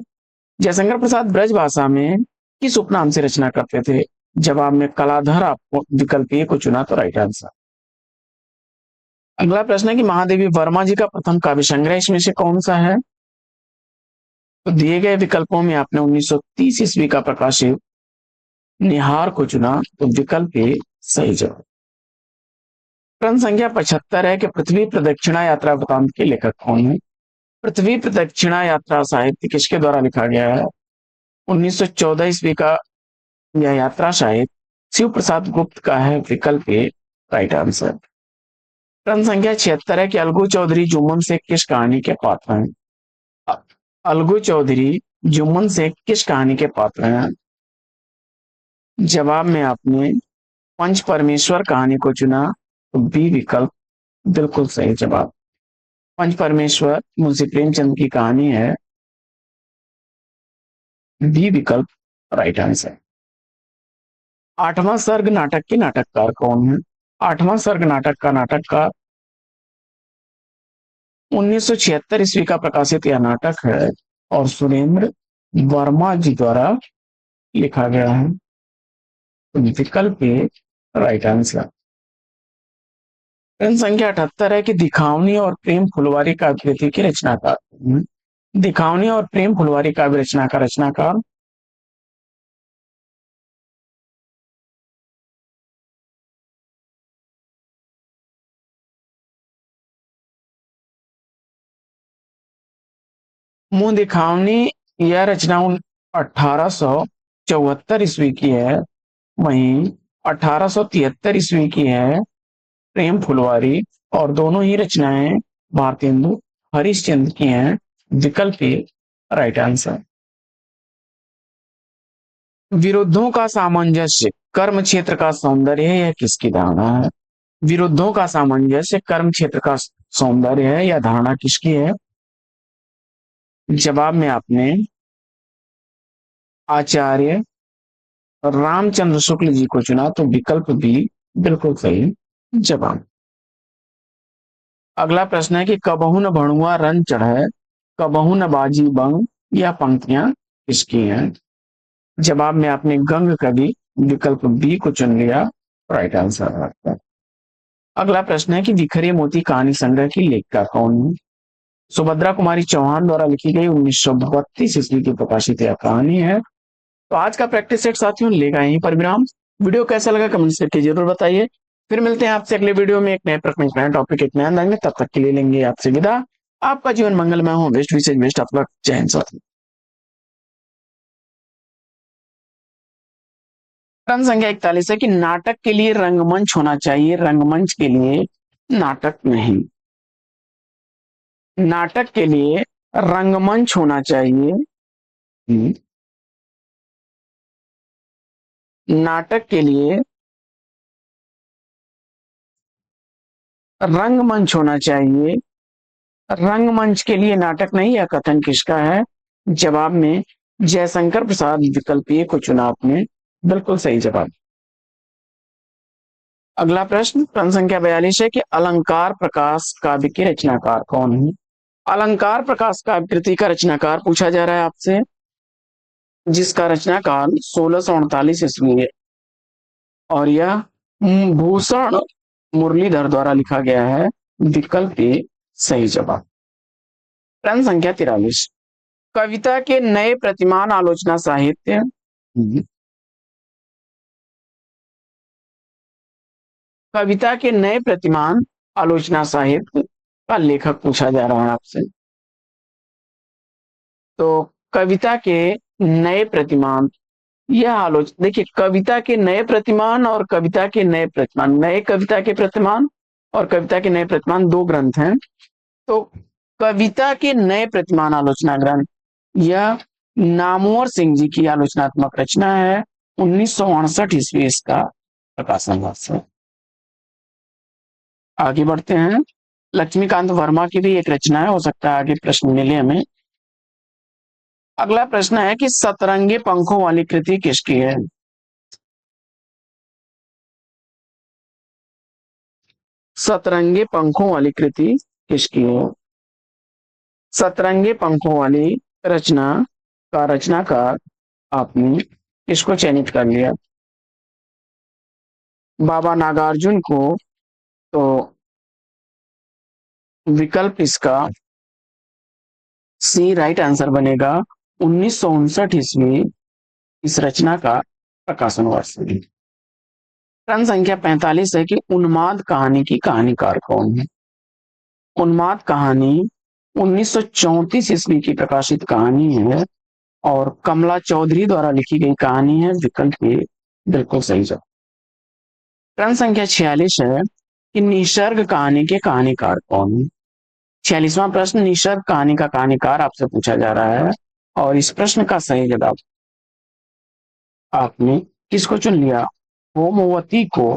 जयशंकर प्रसाद ब्रजभाषा में किस उपनाम से रचना करते थे? जवाब में कलाधर आपको विकल्प ए को चुना, तो राइट आंसर। अगला प्रश्न है कि महादेवी वर्मा जी का प्रथम काव्य संग्रह इसमें से कौन सा है? तो दिए गए विकल्पों में आपने 1930 ईस्वी का प्रकाशित निहार को चुना, तो विकल्प ए सही जवाब। प्रश्न संख्या 75 है कि पृथ्वी प्रदक्षिणा यात्रा वृतांत के लेखक कौन है? पृथ्वी प्रदक्षिणा यात्रा साहित्य किसके द्वारा लिखा गया है? 1914 ईस्वी का यह यात्रा साहित्य शिव प्रसाद गुप्त का है। विकल्प ए राइट आंसर। प्रश्न संख्या 76 है कि अलगू चौधरी जुम्मन से किस कहानी के पात्र हैं? अलगू चौधरी जुम्मन से किस कहानी के पात्र हैं? जवाब में आपने पंच परमेश्वर कहानी को चुना, तो बी विकल्प बिल्कुल सही जवाब। पंच परमेश्वर मुंशी प्रेमचंद की कहानी है। बी विकल्प राइट आंसर। आठवां सर्ग नाटक के नाटककार कौन है? आठवां सर्ग नाटक का नाटककार 1976 ईस्वी का प्रकाशित यह नाटक है और सुरेंद्र वर्मा जी द्वारा लिखा गया है। तो विकल्प ए राइट आंसर। प्रश्न संख्या 78 है कि दिखावनी और प्रेम फुलवारी काव्य कृति के रचनाकार। दिखावनी और प्रेम फुलवारी काव्य रचना का रचनाकार मुंह दिखावनी यह रचना 1874 ईस्वी की है। वहीं 1873 ईस्वी की है प्रेम फुलवारी, और दोनों ही रचनाएं भारतेंदु हरिश्चंद्र की हैं। विकल्प ए राइट आंसर। विरुद्धों का सामंजस्य कर्म क्षेत्र का सौंदर्य है, यह किसकी धारणा है? विरुद्धों का सामंजस्य कर्म क्षेत्र का सौंदर्य है, यह धारणा किसकी है? जवाब में आपने आचार्य रामचंद्र शुक्ल जी को चुना, तो विकल्प बी बिल्कुल सही जवाब। अगला प्रश्न है कि कबहू न भणुआ रन चढ़े, कबहू न बाजी बंग, यह पंक्तियां किसकी हैं? जवाब में आपने गंग कवि विकल्प बी को चुन लिया, राइट आंसर आपका। अगला प्रश्न है कि बिखरे मोती कहानी संग्रह की लेखिका कौन है? सुभद्रा कुमारी चौहान द्वारा लिखी गई 1932 ईस्वी की प्रकाशित यह कहानी है। तो आज का प्रैक्टिस सेट साथियों लेगा यहीं पर विराम। वीडियो कैसा लगा कमेंट करके जरूर बताइए। फिर मिलते हैं आपसे अगले वीडियो में एक नए प्रश्न, एक नया टॉपिक, एक नया अंदाज में। तब तक के लिए लेंगे आपसे विदा। आपका जीवन मंगलमय हो। Best wishes best of luck. जय हिंद साथियों। प्रश्न संख्या 41 है कि नाटक के लिए रंगमंच होना चाहिए, रंगमंच के लिए नाटक नहीं। नाटक के लिए रंगमंच होना चाहिए, नाटक के लिए रंगमंच होना चाहिए, रंगमंच के लिए नाटक नहीं। यह कथन किसका है? जवाब में जयशंकर प्रसाद विकल्प ए को चुना आपने, बिल्कुल सही जवाब। अगला प्रश्न प्रश्न संख्या 42 है कि अलंकार प्रकाश काव्य के रचनाकार कौन है? अलंकार प्रकाश काव्य कृति का रचनाकार पूछा जा रहा है आपसे, जिसका रचनाकाल 1648 ईस्वी है और यह भूषण मुरलीधर द्वारा लिखा गया है। विकल्प ए सही जवाब। प्रश्न संख्या 43 कविता के नए प्रतिमान आलोचना साहित्य। कविता के नए प्रतिमान आलोचना साहित्य का लेखक पूछा जा रहा है आपसे। तो कविता के नए प्रतिमान, यह आलोचना देखिए, कविता के नए प्रतिमान और कविता के नए प्रतिमान, नए कविता के प्रतिमान और कविता के नए प्रतिमान दो ग्रंथ हैं। तो कविता के नए प्रतिमान आलोचना ग्रंथ यह नामवर सिंह जी की आलोचनात्मक रचना है। 1968 ईस्वी इसका प्रकाशन हुआ है। आगे बढ़ते हैं। लक्ष्मीकांत वर्मा की भी एक रचना है, हो सकता है आगे प्रश्न मिले हमें। अगला प्रश्न है कि सतरंगे पंखों वाली कृति किसकी है? सतरंगे पंखों वाली कृति किसकी है? सतरंगे पंखों वाली रचना का रचनाकार आपने किसको चयनित कर लिया? बाबा नागार्जुन को। तो विकल्प इसका सी राइट आंसर बनेगा। 1959 ईस्वी इस रचना का प्रकाशन हुआ। प्रश्न संख्या 45 है कि उन्माद कहानी की कहानीकार कौन है? उन्माद कहानी 1934 ईस्वी की प्रकाशित कहानी है और कमला चौधरी द्वारा लिखी गई कहानी है। विकल्प ए बिल्कुल सही जवाब। प्रश्न संख्या 46 है कि निसर्ग कहानी के कहानीकार कौन है? 46वां प्रश्न निसर्ग कहानी का कहानीकार आपसे पूछा जा रहा है और इस प्रश्न का सही जवाब आपने किसको चुन लिया? होमवती को।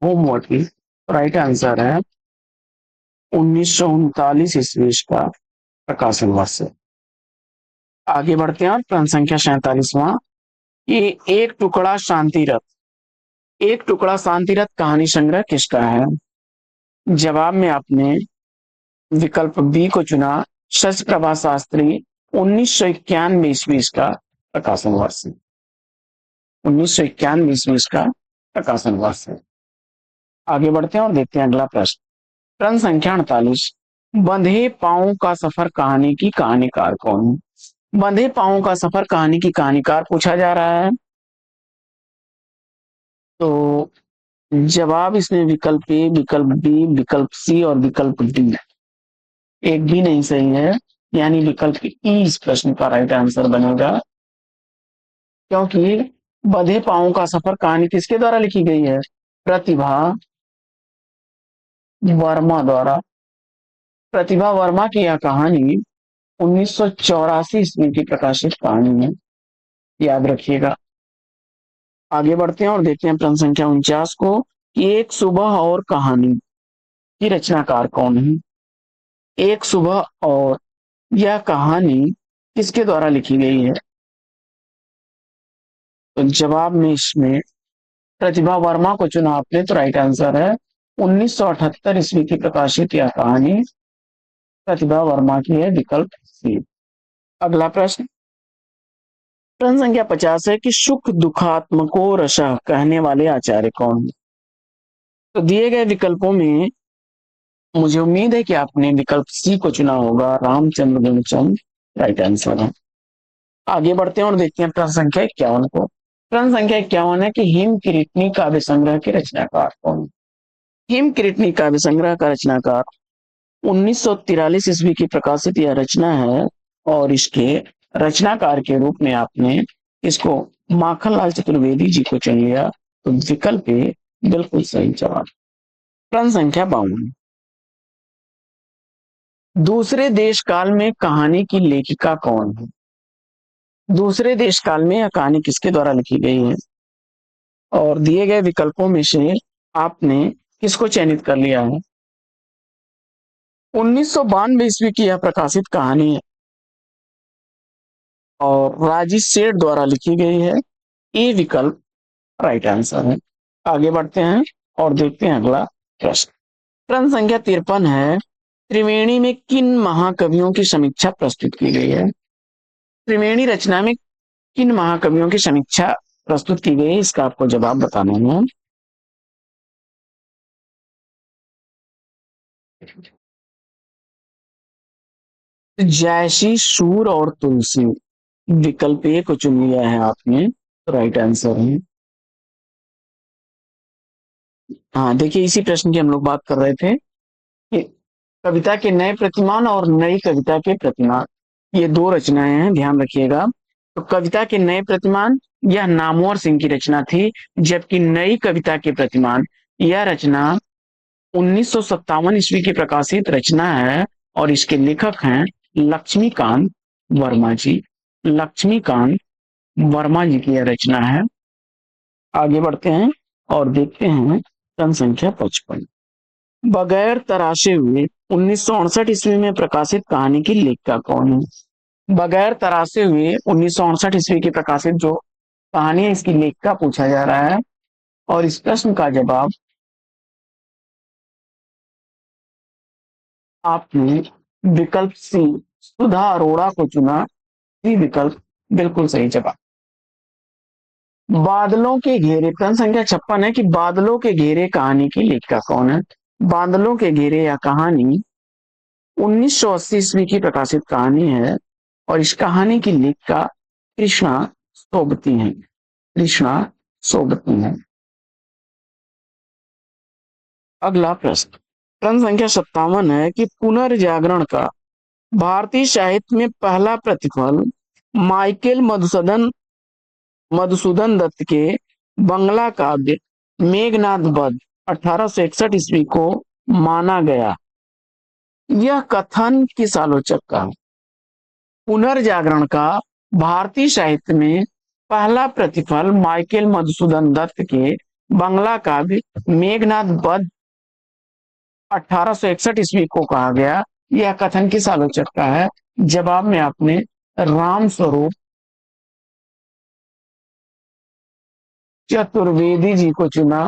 होमवती राइट आंसर है। 1939 ईस्वी का प्रकाशन वर्ष है। आगे बढ़ते हैं और प्रश्न संख्या 47वां, ये एक टुकड़ा शांति रथ, एक टुकड़ा शांति रथ कहानी संग्रह किसका है? जवाब में आपने विकल्प बी को चुना। शश प्रभा शास्त्री 1991 ईस्वी इसका प्रकाशन वर्ष है। 1991 ईस्वी इसका प्रकाशन वर्ष है। आगे बढ़ते हैं और देखते हैं अगला प्रश्न। प्रश्न संख्या 48। बंधे पांव का सफर कहानी की कहानीकार कौन है? बंधे पांव का सफर कहानी की कहानीकार पूछा जा रहा है। तो जवाब इसमें विकल्प ए, विकल्प बी, विकल्प सी और विकल्प डी। एक भी नहीं सही है, यानी विकल्प ई इस प्रश्न का राइट आंसर बनेगा। क्योंकि बंधे पांव का सफर कहानी किसके द्वारा लिखी गई है? प्रतिभा वर्मा द्वारा। प्रतिभा वर्मा की यह कहानी 1984 ईस्वी की प्रकाशित कहानी है, याद रखिएगा। आगे बढ़ते हैं और देखते हैं प्रश्न संख्या 49 को कि एक सुबह और कहानी की रचनाकार कौन है? एक सुबह और यह कहानी किसके द्वारा लिखी गई है? तो जवाब में इसमें प्रतिभा वर्मा को चुना आपने, तो राइट आंसर है 1978 ईस्वी की प्रकाशित यह कहानी प्रतिभा वर्मा की है, विकल्प सी। अगला प्रश्न। प्रश्न संख्या 50 है कि सुख दुखात्मको रसः कहने वाले आचार्य कौन है? तो दिए गए विकल्पों में मुझे उम्मीद है कि आपने विकल्प सी को चुना होगा, रामचंद्र गोविंद। राइट आंसर है। आगे बढ़ते हैं और देखते हैं प्रश्न संख्या 51 को। प्रश्न संख्या 51 है कि हिम किरीटनी काव्य संग्रह के रचनाकार कौन है? हिम किरीटनी काव्य संग्रह का रचनाकार 1943 ईस्वी की प्रकाशित यह रचना है और इसके रचनाकार के रूप में आपने इसको माखनलाल चतुर्वेदी जी को चुन लिया, तो विकल्प ए बिल्कुल सही जवाब। प्रश्न संख्या 52। दूसरे देश काल में कहानी की लेखिका कौन है? दूसरे देश काल में यह कहानी किसके द्वारा लिखी गई है? और दिए गए विकल्पों में से आपने किसको चयनित कर लिया है? 1992 ईस्वी की यह प्रकाशित कहानी है और राजेश सेठ द्वारा लिखी गई है। ए विकल्प राइट आंसर है। आगे बढ़ते हैं और देखते हैं अगला प्रश्न। प्रश्न संख्या 53 है, त्रिवेणी में किन महाकवियों की समीक्षा प्रस्तुत की गई है? त्रिवेणी रचना में किन महाकवियों की समीक्षा प्रस्तुत की गई है, इसका आपको जवाब बताना है। जयसी, सूर और तुलसी। विकल्प ए को चुन लिया है आपने, तो राइट आंसर है। हाँ देखिए, इसी प्रश्न की हम लोग बात कर रहे थे कि कविता के नए प्रतिमान और नई कविता के प्रतिमान, ये दो रचनाएं हैं, ध्यान रखिएगा। तो कविता के नए प्रतिमान यह नामवर सिंह की रचना थी, जबकि नई कविता के प्रतिमान यह रचना 1957 ईस्वी की प्रकाशित रचना है और इसके लेखक हैं लक्ष्मीकांत वर्मा जी। लक्ष्मीकांत वर्मा जी की यह रचना है। आगे बढ़ते हैं और देखते हैं प्रश्न संख्या 55। बगैर तराशे हुए 1968 ईस्वी में प्रकाशित कहानी की लेखिका कौन है? बगैर तराशे हुए 1968 ईस्वी की प्रकाशित जो कहानी है, इसकी लेखिका पूछा जा रहा है और इस प्रश्न का जवाब आपने विकल्प सी सुधा अरोड़ा को चुना। सी विकल्प बिल्कुल सही जवाब। बादलों के घेरे, प्रश्न संख्या 56 है कि बादलों के घेरे कहानी की लेखिका कौन है? बादलों के घेरे या कहानी 1980 ईस्वी की प्रकाशित कहानी है और इस कहानी की लेखिका कृष्णा सोबती हैं। कृष्णा सोबती हैं। अगला प्रश्न। प्रश्न संख्या 57 है कि पुनर्जागरण का भारतीय साहित्य में पहला प्रतिफल माइकल मधुसूदन दत्त के बंगला काव्य मेघनाद वध 1861 ईस्वी को माना गया। यह कथन किस आलोचक का? पुनर्जागरण का भारतीय साहित्य में पहला प्रतिफल माइकल मधुसूदन दत्त के बंगला काव्य मेघनाद वध 1861 ईस्वी को कहा गया। यह कथन किस आलोचक का है? जवाब में आपने राम स्वरूप चतुर्वेदी जी को चुना।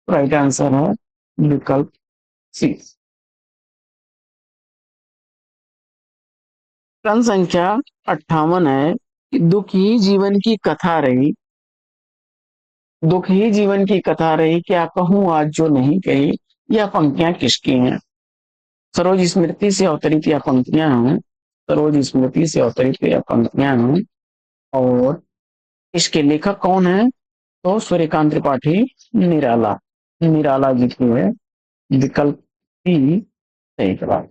राइट आंसर है विकल्प सी। प्रश्न संख्या 58 है कि दुख ही जीवन की कथा रही, क्या कहूँ आज जो नहीं कही, यह पंक्तियां किसकी हैं? सरोज स्मृति से अवतरित यह पंक्तियां हैं। सरोज स्मृति से अवतरित यह पंक्तियां हैं। और इसके लेखक कौन है? तो सूर्यकांत त्रिपाठी निराला, निराला जी की है। विकल्प बी सही जवाब।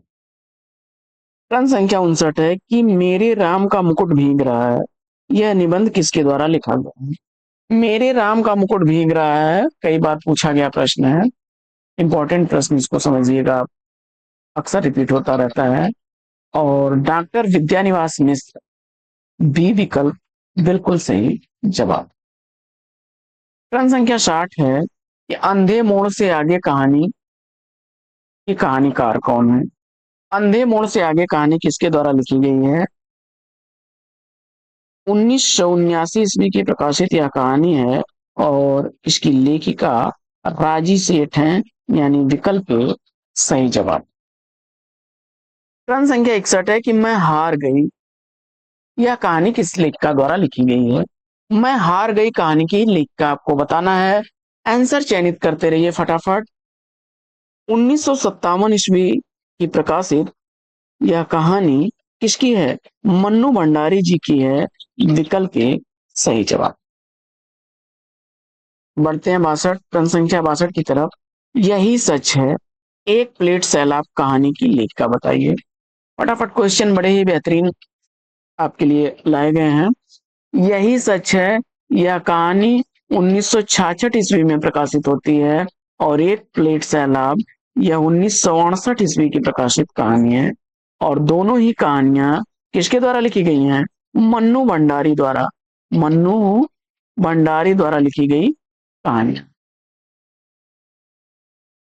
प्रश्न संख्या 59 है कि मेरे राम का मुकुट भीग रहा है, यह निबंध किसके द्वारा लिखा गया है? मेरे राम का मुकुट भीग रहा है कई बार पूछा गया प्रश्न है, इंपॉर्टेंट प्रश्न, इसको समझिएगा आप, अक्सर रिपीट होता रहता है। और डॉक्टर विद्यानिवास मिश्र, बी विकल्प बिल्कुल सही जवाब। प्रश्न संख्या 60 है कि अंधे मोड़ से आगे कहानी की कहानीकार कौन है? अंधे मोड़ से आगे कहानी किसके द्वारा लिखी गई है? 1979 ईस्वी की प्रकाशित यह कहानी है और इसकी लेखिका राजी सेठ हैं, यानी विकल्प सही जवाब। प्रश्न संख्या 61 है कि मैं हार गई, यह कहानी किस लेखिका द्वारा लिखी गई है? मैं हार गई कहानी की लेखिका आपको बताना है, आंसर चयनित करते रहिए फटाफट। 1957 ईस्वी की प्रकाशित यह कहानी किसकी है? मन्नू भंडारी जी की है, विकल्प के सही जवाब। बढ़ते हैं 62 प्रश्न संख्या 62 की तरफ। यही सच है, एक प्लेट सैलाब कहानी की लेखिका बताइए। फटाफट क्वेश्चन बड़े ही बेहतरीन आपके लिए लाए गए हैं। यही सच है, यह कहानी 1966 ईस्वी में प्रकाशित होती है और एक प्लेट सैलाब यह 1968 ईस्वी की प्रकाशित कहानी है। और दोनों ही कहानियां किसके द्वारा लिखी गई हैं? मन्नू भंडारी द्वारा, मन्नू भंडारी द्वारा लिखी गई कहानियां।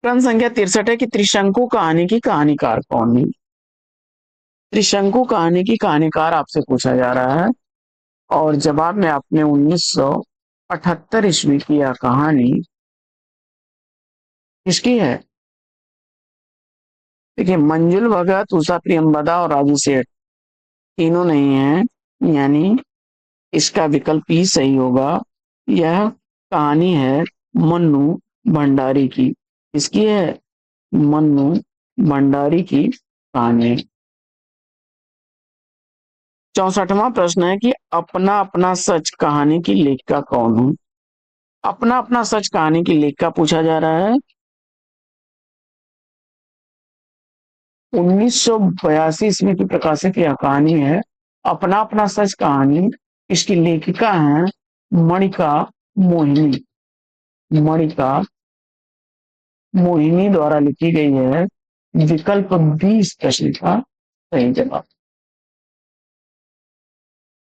प्रश्न संख्या 63 है कि त्रिशंकु कहानी की कहानीकार कौन है? त्रिशंकु कहानी की कहानीकार आपसे पूछा जा रहा है और जवाब में आपने 1978 ईस्वी की यह कहानी किसकी है? देखिए, मंजुल भगत, उषा प्रियंवदा और राजू सेठ तीनों नहीं है, यानी इसका विकल्प ही सही होगा। यह कहानी है मन्नू भंडारी की। इसकी है मन्नू भंडारी की कहानी। 64वां प्रश्न है कि अपना अपना सच कहानी की लेखिका कौन है? अपना अपना सच कहानी की लेखिका पूछा जा रहा है। 1982 ईस्वी की प्रकाशित यह कहानी है अपना अपना सच कहानी। इसकी लेखिका है मणिका मोहिनी, मणिका मोहिनी द्वारा लिखी गई है, विकल्प बी इस प्रश्न का सही जवाब।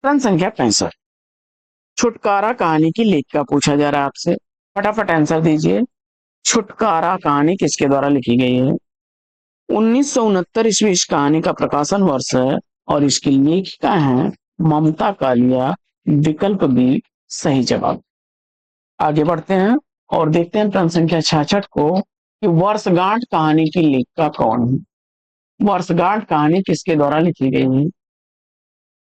प्रश्न संख्या 65, छुटकारा कहानी की लेखिका पूछा जा रहा है आपसे, फटाफट आंसर दीजिए। छुटकारा कहानी किसके द्वारा लिखी गई है? 1969 ईस्वी इस कहानी का प्रकाशन वर्ष है और इसकी लेखिका है ममता कालिया, विकल्प बी सही जवाब। आगे बढ़ते हैं और देखते हैं प्रश्न संख्या 66 को कि वर्षगांठ कहानी की लेखिका कौन है? वर्षगांठ कहानी किसके द्वारा लिखी गई है?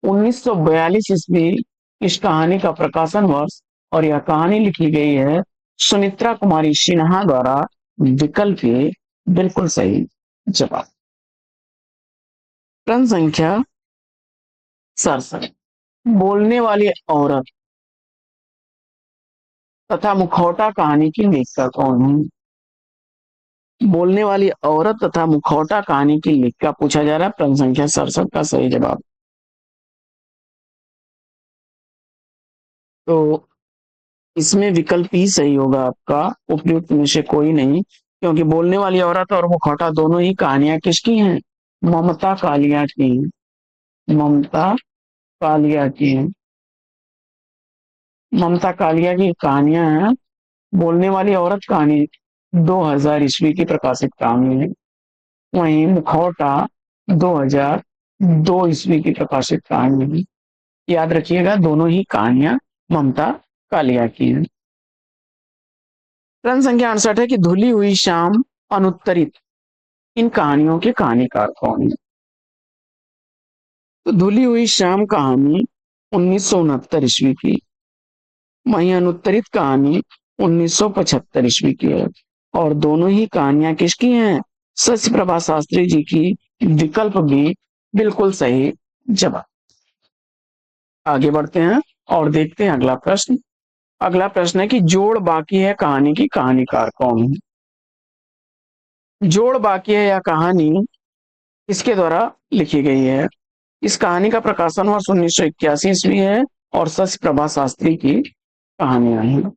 1942 ईस्वी इस कहानी का प्रकाशन वर्ष और यह कहानी लिखी गई है सुमित्रा कुमारी सिन्हा द्वारा, विकल्प ए बिल्कुल सही जवाब। प्रश्न संख्या 67, बोलने वाली औरत तथा मुखौटा कहानी की लेखिका कौन है? बोलने वाली औरत तथा मुखौटा कहानी की लेखिका पूछा जा रहा है। प्रश्न संख्या 67 का सही जवाब तो इसमें विकल्प ही सही होगा आपका, उपयुक्त में से कोई नहीं, क्योंकि बोलने वाली औरत और मुखौटा दोनों ही कहानियां किसकी हैं? ममता कालिया की हैं, ममता कालिया की हैं। ममता कालिया की कहानियां हैं। बोलने वाली औरत कहानी 2000 ईस्वी की प्रकाशित कहानी है, वहीं मुखौटा 2002 ईस्वी की प्रकाशित कहानी है। याद रखिएगा, दोनों ही कहानियां ममता कालिया की हैं। प्रश्न संख्या 68 है कि धुली हुई शाम, अनुत्तरित, इन कहानियों के कहानीकार कौन है? तो धुली हुई शाम कहानी 1969 ईस्वी की, वहीं अनुत्तरित कहानी 1975 ईस्वी की है। और दोनों ही कहानियां किसकी हैं? शशि प्रभा शास्त्री जी की। विकल्प भी बिल्कुल सही जवाब। आगे बढ़ते हैं और देखते हैं अगला प्रश्न। अगला प्रश्न है कि जोड़ बाकी है कहानी की कहानीकार कौन है? जोड़ बाकी है यह कहानी किसके द्वारा लिखी गई है? इस कहानी का प्रकाशन वर्ष 1981 ईस्वी है और शशि प्रभा शास्त्री की कहानियां हैं।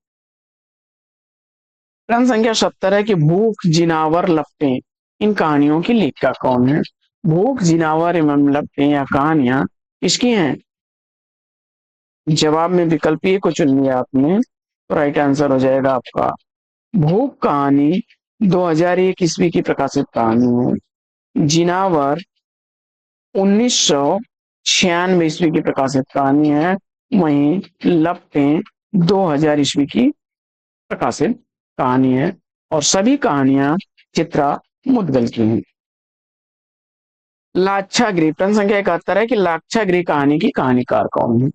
प्रश्न संख्या 70 है कि भूख जिनावर लपटें इन कहानियों की लेखिका कौन है? भूख जिनावर एवं लपटें या कहानियां किसकी हैं? जवाब में विकल्प ए को चुन लिया आपने तो राइट आंसर हो जाएगा आपका भूख कहानी 2001 ईस्वी की प्रकाशित कहानी है। जिनावर 1996 ईस्वी की प्रकाशित कहानी है। वहीं लपटें 2000 ईस्वी की प्रकाशित कहानी है और सभी कहानियां चित्रा मुद्गल की हैं। लाक्षागृह प्रश्न संख्या 71 है कि लाक्षागृह कहानी की कहानीकार कौन है?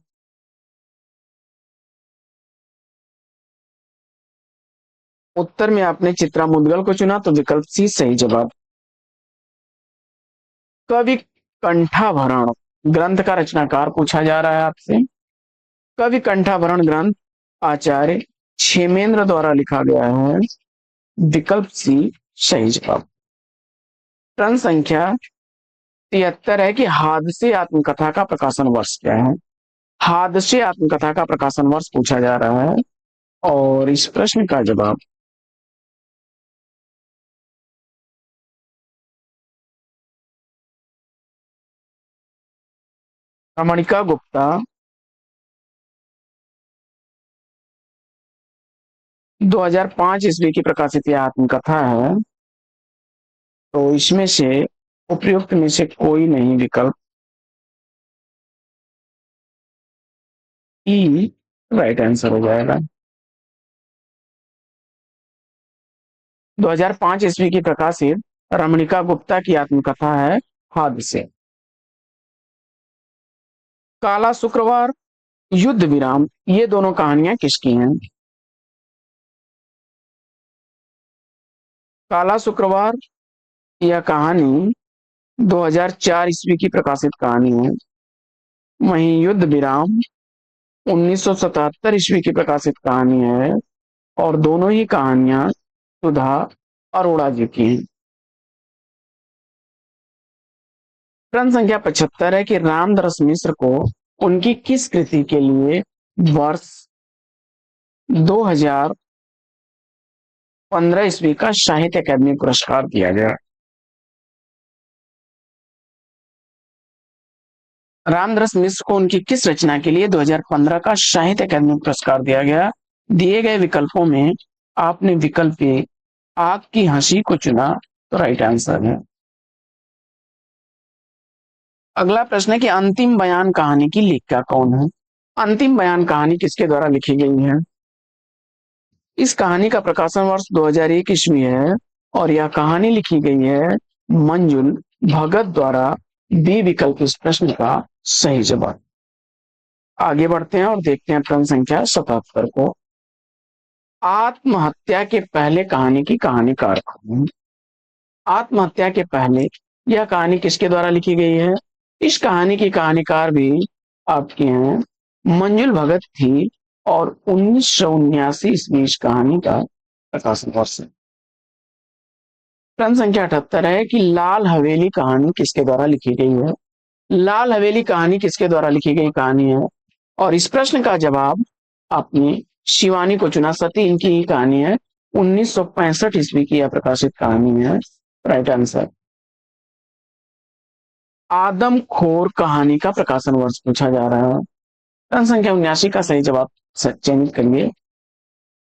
उत्तर में आपने चित्रा मुद्गल को चुना तो विकल्प सी सही जवाब। कवि कंठाभरण ग्रंथ का रचनाकार पूछा जा रहा है आपसे। कवि कंठाभरण ग्रंथ आचार्य क्षेमेंद्र द्वारा लिखा गया है। विकल्प सी सही जवाब। प्रश्न संख्या 73 है कि हादसे आत्मकथा का प्रकाशन वर्ष क्या है? हादसे आत्मकथा का प्रकाशन वर्ष पूछा जा रहा है और इस प्रश्न का जवाब रमणिका गुप्ता 2005 ईस्वी की प्रकाशित यह आत्मकथा है। तो इसमें से उपयुक्त में से कोई नहीं, विकल्प ई राइट आंसर हो जाएगा। 2005 ईस्वी की प्रकाशित रमणिका गुप्ता की आत्मकथा है हादसे। काला शुक्रवार, युद्ध विराम, ये दोनों कहानियां किसकी हैं? काला शुक्रवार यह कहानी 2004 ईस्वी की प्रकाशित कहानी है। वहीं युद्ध विराम 1977 ईस्वी की प्रकाशित कहानी है और दोनों ही कहानियां सुधा अरोड़ा जी की हैं। प्रश्न संख्या 75 है कि रामदास मिश्र को उनकी किस कृति के लिए वर्ष 2015 ईस्वी का साहित्य अकादमी पुरस्कार दिया गया? रामदास मिश्र को उनकी किस रचना के लिए 2015 का साहित्य अकादमी पुरस्कार दिया गया? दिए गए विकल्पों में आपने विकल्प ए आग की हंसी को चुना तो राइट आंसर है। अगला प्रश्न है कि अंतिम बयान कहानी की लेखिका कौन है? अंतिम बयान कहानी किसके द्वारा लिखी गई है? इस कहानी का प्रकाशन वर्ष 2001 ईस्वी है और यह कहानी लिखी गई है मंजुल भगत द्वारा। बी विकल्प इस प्रश्न का सही जवाब। आगे बढ़ते हैं और देखते हैं प्रश्न संख्या 77 को। आत्महत्या के पहले कहानी की कहानीकार कौन है? आत्महत्या के पहले यह कहानी किसके द्वारा लिखी गई है? इस कहानी की कहानीकार भी आपके हैं मंजुल भगत थी और 1979 ईस्वी इस कहानी का प्रकाशन वर्ष है। प्रश्न संख्या 78 है कि लाल हवेली कहानी किसके द्वारा लिखी गई है? लाल हवेली कहानी किसके द्वारा लिखी गई कहानी है और इस प्रश्न का जवाब आपने शिवानी को चुना। सती इनकी ही कहानी है। 1965 ईस्वी की यह प्रकाशित कहानी है। Right answer. आदमखोर कहानी का प्रकाशन वर्ष पूछा जा रहा है। प्रश्न संख्या 79 का सही जवाब चयनित करिए।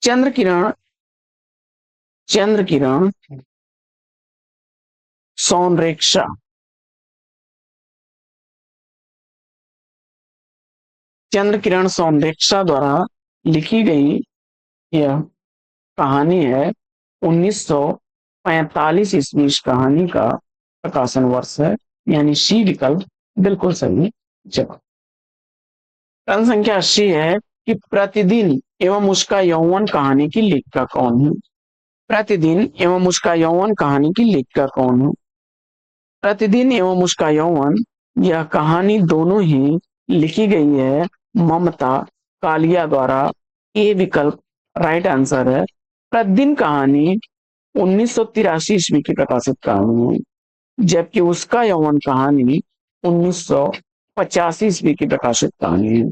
चंद्र किरण सौनरेखा चंद्र किरण सौनरेखा द्वारा लिखी गई यह कहानी है 1945 ईस्वी। इस कहानी का प्रकाशन वर्ष है यानी सी विकल्प बिल्कुल सही जवाब। प्रश्न संख्या 80 है कि प्रतिदिन एवं उसका यौवन कहानी की लेखिका कौन है? प्रतिदिन एवं उसका यौवन कहानी की लेखिका कौन है? प्रतिदिन एवं उसका यौवन यह कहानी दोनों ही लिखी गई है ममता कालिया द्वारा। ए विकल्प राइट आंसर है। प्रतिदिन कहानी 1983 ईस्वी की प्रकाशित कहानी है, जबकि उसका यौवन कहानी 1985 ईस्वी की प्रकाशित कहानी है।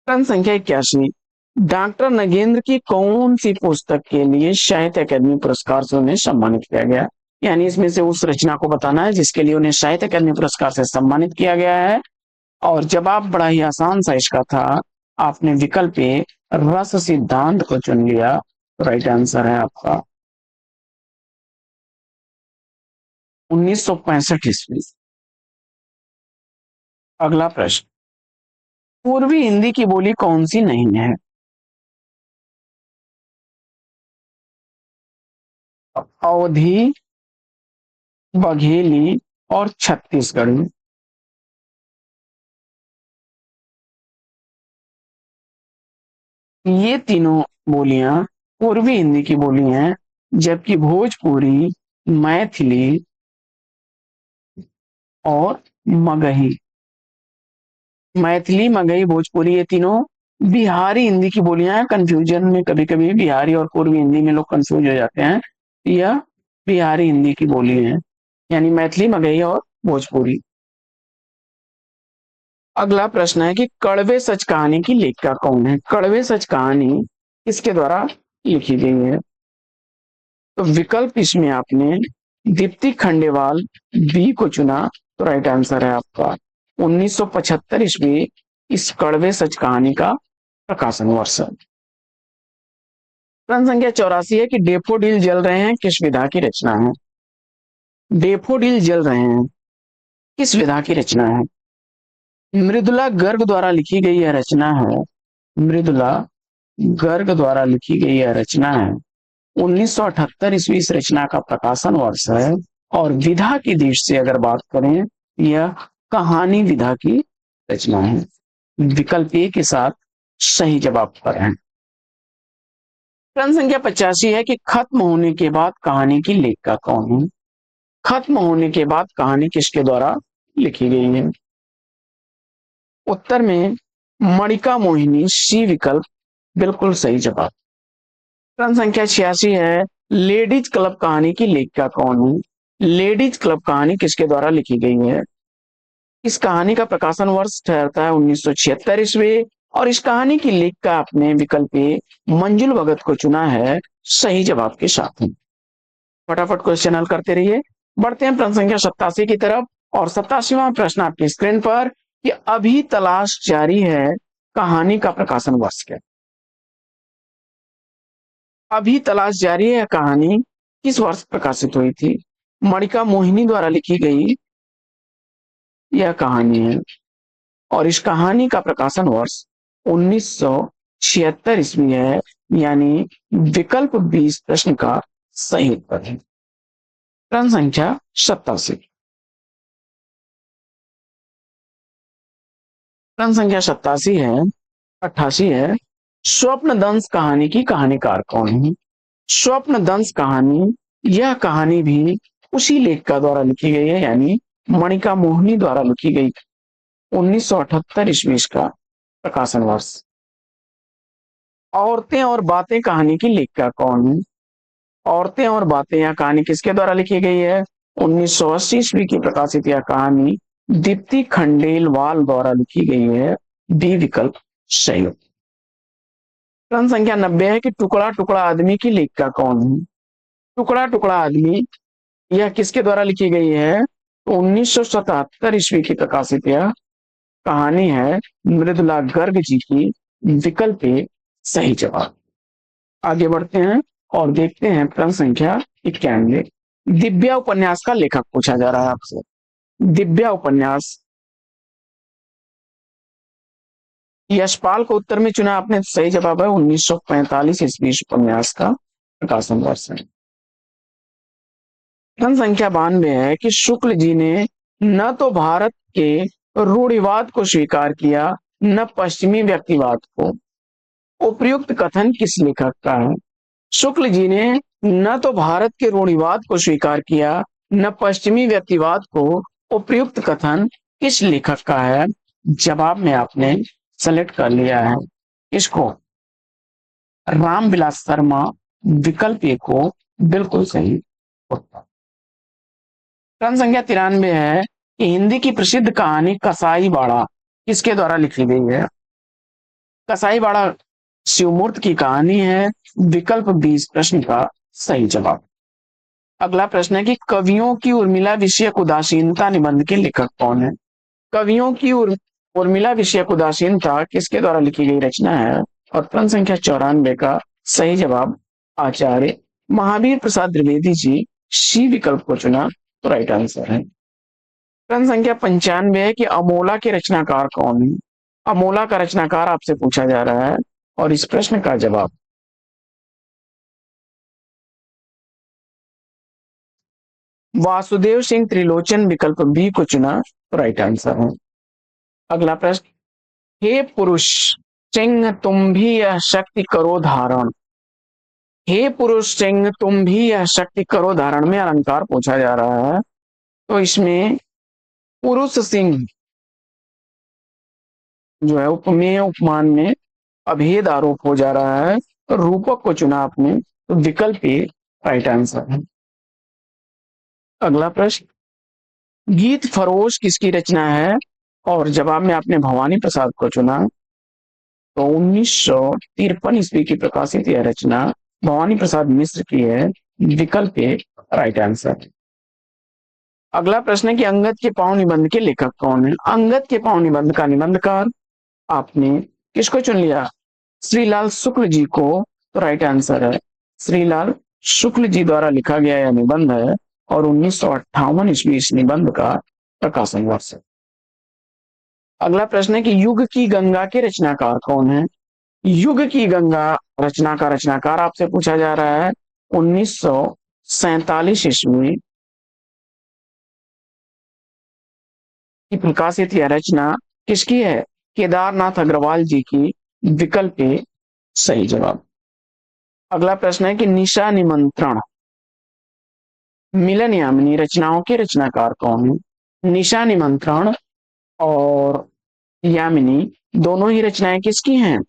प्रश्न संख्या 81, डॉक्टर नगेंद्र की कौन सी पुस्तक के लिए साहित्य अकादमी पुरस्कार से उन्हें सम्मानित किया गया? यानी इसमें से उस रचना को बताना है जिसके लिए उन्हें साहित्य अकादमी पुरस्कार से सम्मानित किया गया है। और जवाब बड़ा ही आसान सा इसका था, आपने विकल्प ए रस सिद्धांत को चुन लिया, राइट आंसर है आपका 1965 ईस्वी। अगला प्रश्न, पूर्वी हिंदी की बोली कौन सी नहीं है? अवधी, बघेली और छत्तीसगढ़ी। ये तीनों बोलियां पूर्वी हिंदी की बोली हैं, जबकि भोजपुरी, मैथिली और मगही, मैथिली मगही भोजपुरी ये तीनों बिहारी हिंदी की बोलियां हैं। कंफ्यूजन में कभी कभी बिहारी और पूर्वी हिंदी में लोग कंफ्यूज हो जाते हैं। यह बिहारी हिंदी की बोली है, यानी मैथिली मगही और भोजपुरी। अगला प्रश्न है कि कड़वे सच कहानी की लेखिका कौन है? कड़वे सच कहानी किसके द्वारा लिखी गई है? तो विकल्प इसमें आपने दीप्ति खंडेवाल बी को चुना, तो राइट आंसर है आपका 1975 ईस्वी इस कड़वे सच कहानी का प्रकाशन वर्ष। प्रश्न संख्या 84 है कि डेफोडिल जल रहे हैं किस विधा की रचना है? डेफोडिल जल रहे हैं किस विधा की रचना है? मृदुला गर्ग द्वारा लिखी गई यह रचना है, मृदुला गर्ग द्वारा लिखी गई यह रचना है। 1978 ईस्वी इस रचना का प्रकाशन वर्ष है। और विधा की दृष्टि से अगर बात करें, यह कहानी विधा की रचना है। विकल्प ए के साथ सही जवाब पर है। प्रश्न संख्या 85 है कि खत्म होने के बाद कहानी की लेखिका कौन है? खत्म होने के बाद कहानी किसके द्वारा लिखी गई है? उत्तर में मणिका मोहिनी, सी विकल्प बिल्कुल सही जवाब। प्रश्न संख्या 86 है, लेडीज क्लब कहानी की लेखिका कौन है? लेडीज क्लब कहानी किसके द्वारा लिखी गई है? इस कहानी का प्रकाशन वर्ष ठहरता है 1976 ईस्वी। और इस कहानी की लेखिका आपने विकल्प ए मंजुल भगत को चुना है सही जवाब के साथ। फटाफट क्वेश्चन हल करते रहिए। बढ़ते हैं प्रश्न संख्या 87 की तरफ। और 87वां प्रश्न आपकी स्क्रीन पर कि अभी तलाश जारी है कहानी का प्रकाशन वर्ष क्या? अभी तलाश जारी है कहानी किस वर्ष प्रकाशित हुई थी? मणिका मोहिनी द्वारा लिखी गई यह कहानी है, और इस कहानी का प्रकाशन वर्ष 1976 ईस्वी है, यानी विकल्प 20 प्रश्न का सही उत्तर है। प्रश्न संख्या 87। प्रश्न संख्या 87 है 88 है, स्वप्न दंश कहानी की कहानीकार कौन है? स्वप्न दंश कहानी यह कहानी भी उसी लेखिका द्वारा लिखी गई है, यानी मणिका मोहिनी द्वारा लिखी गई। 1978 ईस्वी का प्रकाशन वर्ष। औरतें और बातें कहानी की लेखिका कौन है? औरतें और बातें यह कहानी किसके द्वारा लिखी गई है? 1980 ईस्वी की प्रकाशित यह कहानी दीप्ति खंडेलवाल द्वारा लिखी गई है, डी विकल्प सही। प्रश्न संख्या 90 है कि टुकड़ा टुकड़ा आदमी की लेखिका कौन है? टुकड़ा टुकड़ा आदमी यह किसके द्वारा लिखी गई है? 1977 ईस्वी की प्रकाशित यह कहानी है मृदुला गर्ग जी की, विकल्प ए सही जवाब। आगे बढ़ते हैं और देखते हैं प्रश्न संख्या 91। दिव्या उपन्यास का लेखक पूछा जा रहा है आपसे। दिव्या उपन्यास, यशपाल को उत्तर में चुना आपने, सही जवाब है 1945 ईस्वी उपन्यास का प्रकाशन वर्ष है। प्रश्न संख्या 92 है कि शुक्ल जी ने न तो भारत के रूढ़िवाद को स्वीकार किया, न पश्चिमी व्यक्तिवाद को। उपर्युक्त कथन किस लेखक का है? शुक्ल जी ने न तो भारत के रूढ़िवाद को स्वीकार किया, न पश्चिमी व्यक्तिवाद को। उपर्युक्त कथन किस लेखक का है? जवाब में आपने सेलेक्ट कर लिया है इसको, रामविलास शर्मा। विकल्प ए को बिल्कुल सही उत्तर। प्रश्न संख्या 93 है कि हिंदी की प्रसिद्ध कहानी कसाई बाड़ा किसके द्वारा लिखी गई है? कसाई बाड़ा शिवमूर्त की कहानी है। विकल्प 20 प्रश्न का सही जवाब। अगला प्रश्न है कि कवियों की उर्मिला विषयक उदासीनता निबंध के लेखक कौन है? कवियों की उर्मिला विषयक उदासीनता किसके द्वारा लिखी गई रचना है? और प्रश्न संख्या 94 का सही जवाब आचार्य महावीर प्रसाद द्विवेदी जी। सी विकल्प को चुना तो राइट आंसर है। प्रश्न संख्या 95 है कि अमोला के रचनाकार कौन है? अमोला का रचनाकार आपसे पूछा जा रहा है और इस प्रश्न का जवाब वासुदेव सिंह त्रिलोचन। विकल्प बी को चुना तो राइट आंसर है। अगला प्रश्न, हे पुरुष सिंह तुम भी यह शक्ति करो धारण। हे पुरुष सिंह तुम भी यह शक्ति करो धारण में अलंकार पूछा जा रहा है, तो इसमें पुरुष सिंह जो है उपमेय उपमान में अभेद आरोप हो जा रहा है, तो रूपक को चुना आपने तो विकल्प ए राइट आंसर है। अगला प्रश्न, गीत फरोश किसकी रचना है? और जवाब में आपने भवानी प्रसाद को चुना, तो 1953 ईस्वी की प्रकाशित यह रचना भवानी प्रसाद मिश्र की है। विकल्प ए राइट आंसर। अगला प्रश्न है कि अंगद के पांव निबंध के लेखक कौन है? अंगद के पांव निबंध का निबंधकार आपने किसको चुन लिया? श्रीलाल शुक्ल जी को, तो राइट आंसर है श्रीलाल शुक्ल जी द्वारा लिखा गया यह निबंध है और 1958 ईस्वी इस निबंध का प्रकाशन वर्ष है। अगला प्रश्न है कि युग की गंगा के रचनाकार कौन है? युग की गंगा रचना का रचनाकार आपसे पूछा जा रहा है। 1947 ईस्वी की प्रकाशित यह रचना किसकी है? केदारनाथ अग्रवाल जी की। विकल्प ए सही जवाब। अगला प्रश्न है कि निशा निमंत्रण मिलन यामिनी रचनाओं के रचनाकार कौन है? निशा निमंत्रण और यामिनी दोनों ही रचनाएं किसकी हैं?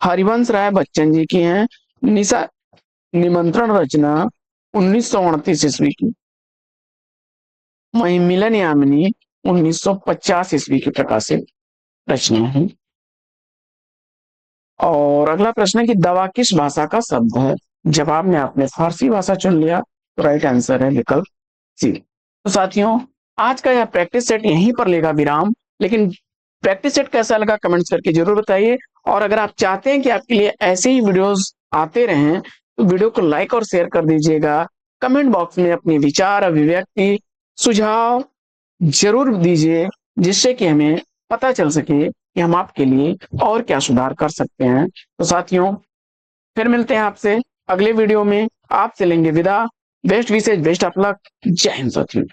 हरिवंश राय बच्चन जी की हैं। निशा निमंत्रण रचना 1938 ईस्वी की, वहीं मिलन यामिनी 1950 ईस्वी की प्रकाशित रचना है। और अगला प्रश्न है कि दवा किस भाषा का शब्द है? जवाब में आपने फारसी भाषा चुन लिया, तो राइट आंसर है विकल्प सी। तो साथियों, आज का यह प्रैक्टिस सेट यहीं पर लेगा विराम, लेकिन प्रैक्टिस सेट कैसा लगा कमेंट्स करके जरूर बताइए। और अगर आप चाहते हैं कि आपके लिए ऐसे ही वीडियोस आते रहें तो वीडियो को लाइक और शेयर कर दीजिएगा। कमेंट बॉक्स में अपने विचार, अभिव्यक्ति, सुझाव जरूर दीजिए, जिससे कि हमें पता चल सके कि हम आपके लिए और क्या सुधार कर सकते हैं। तो साथियों, फिर मिलते हैं आपसे अगले वीडियो में। आपसे लेंगे विदा। Best wishes, best of luck. जय हिंद साथियों।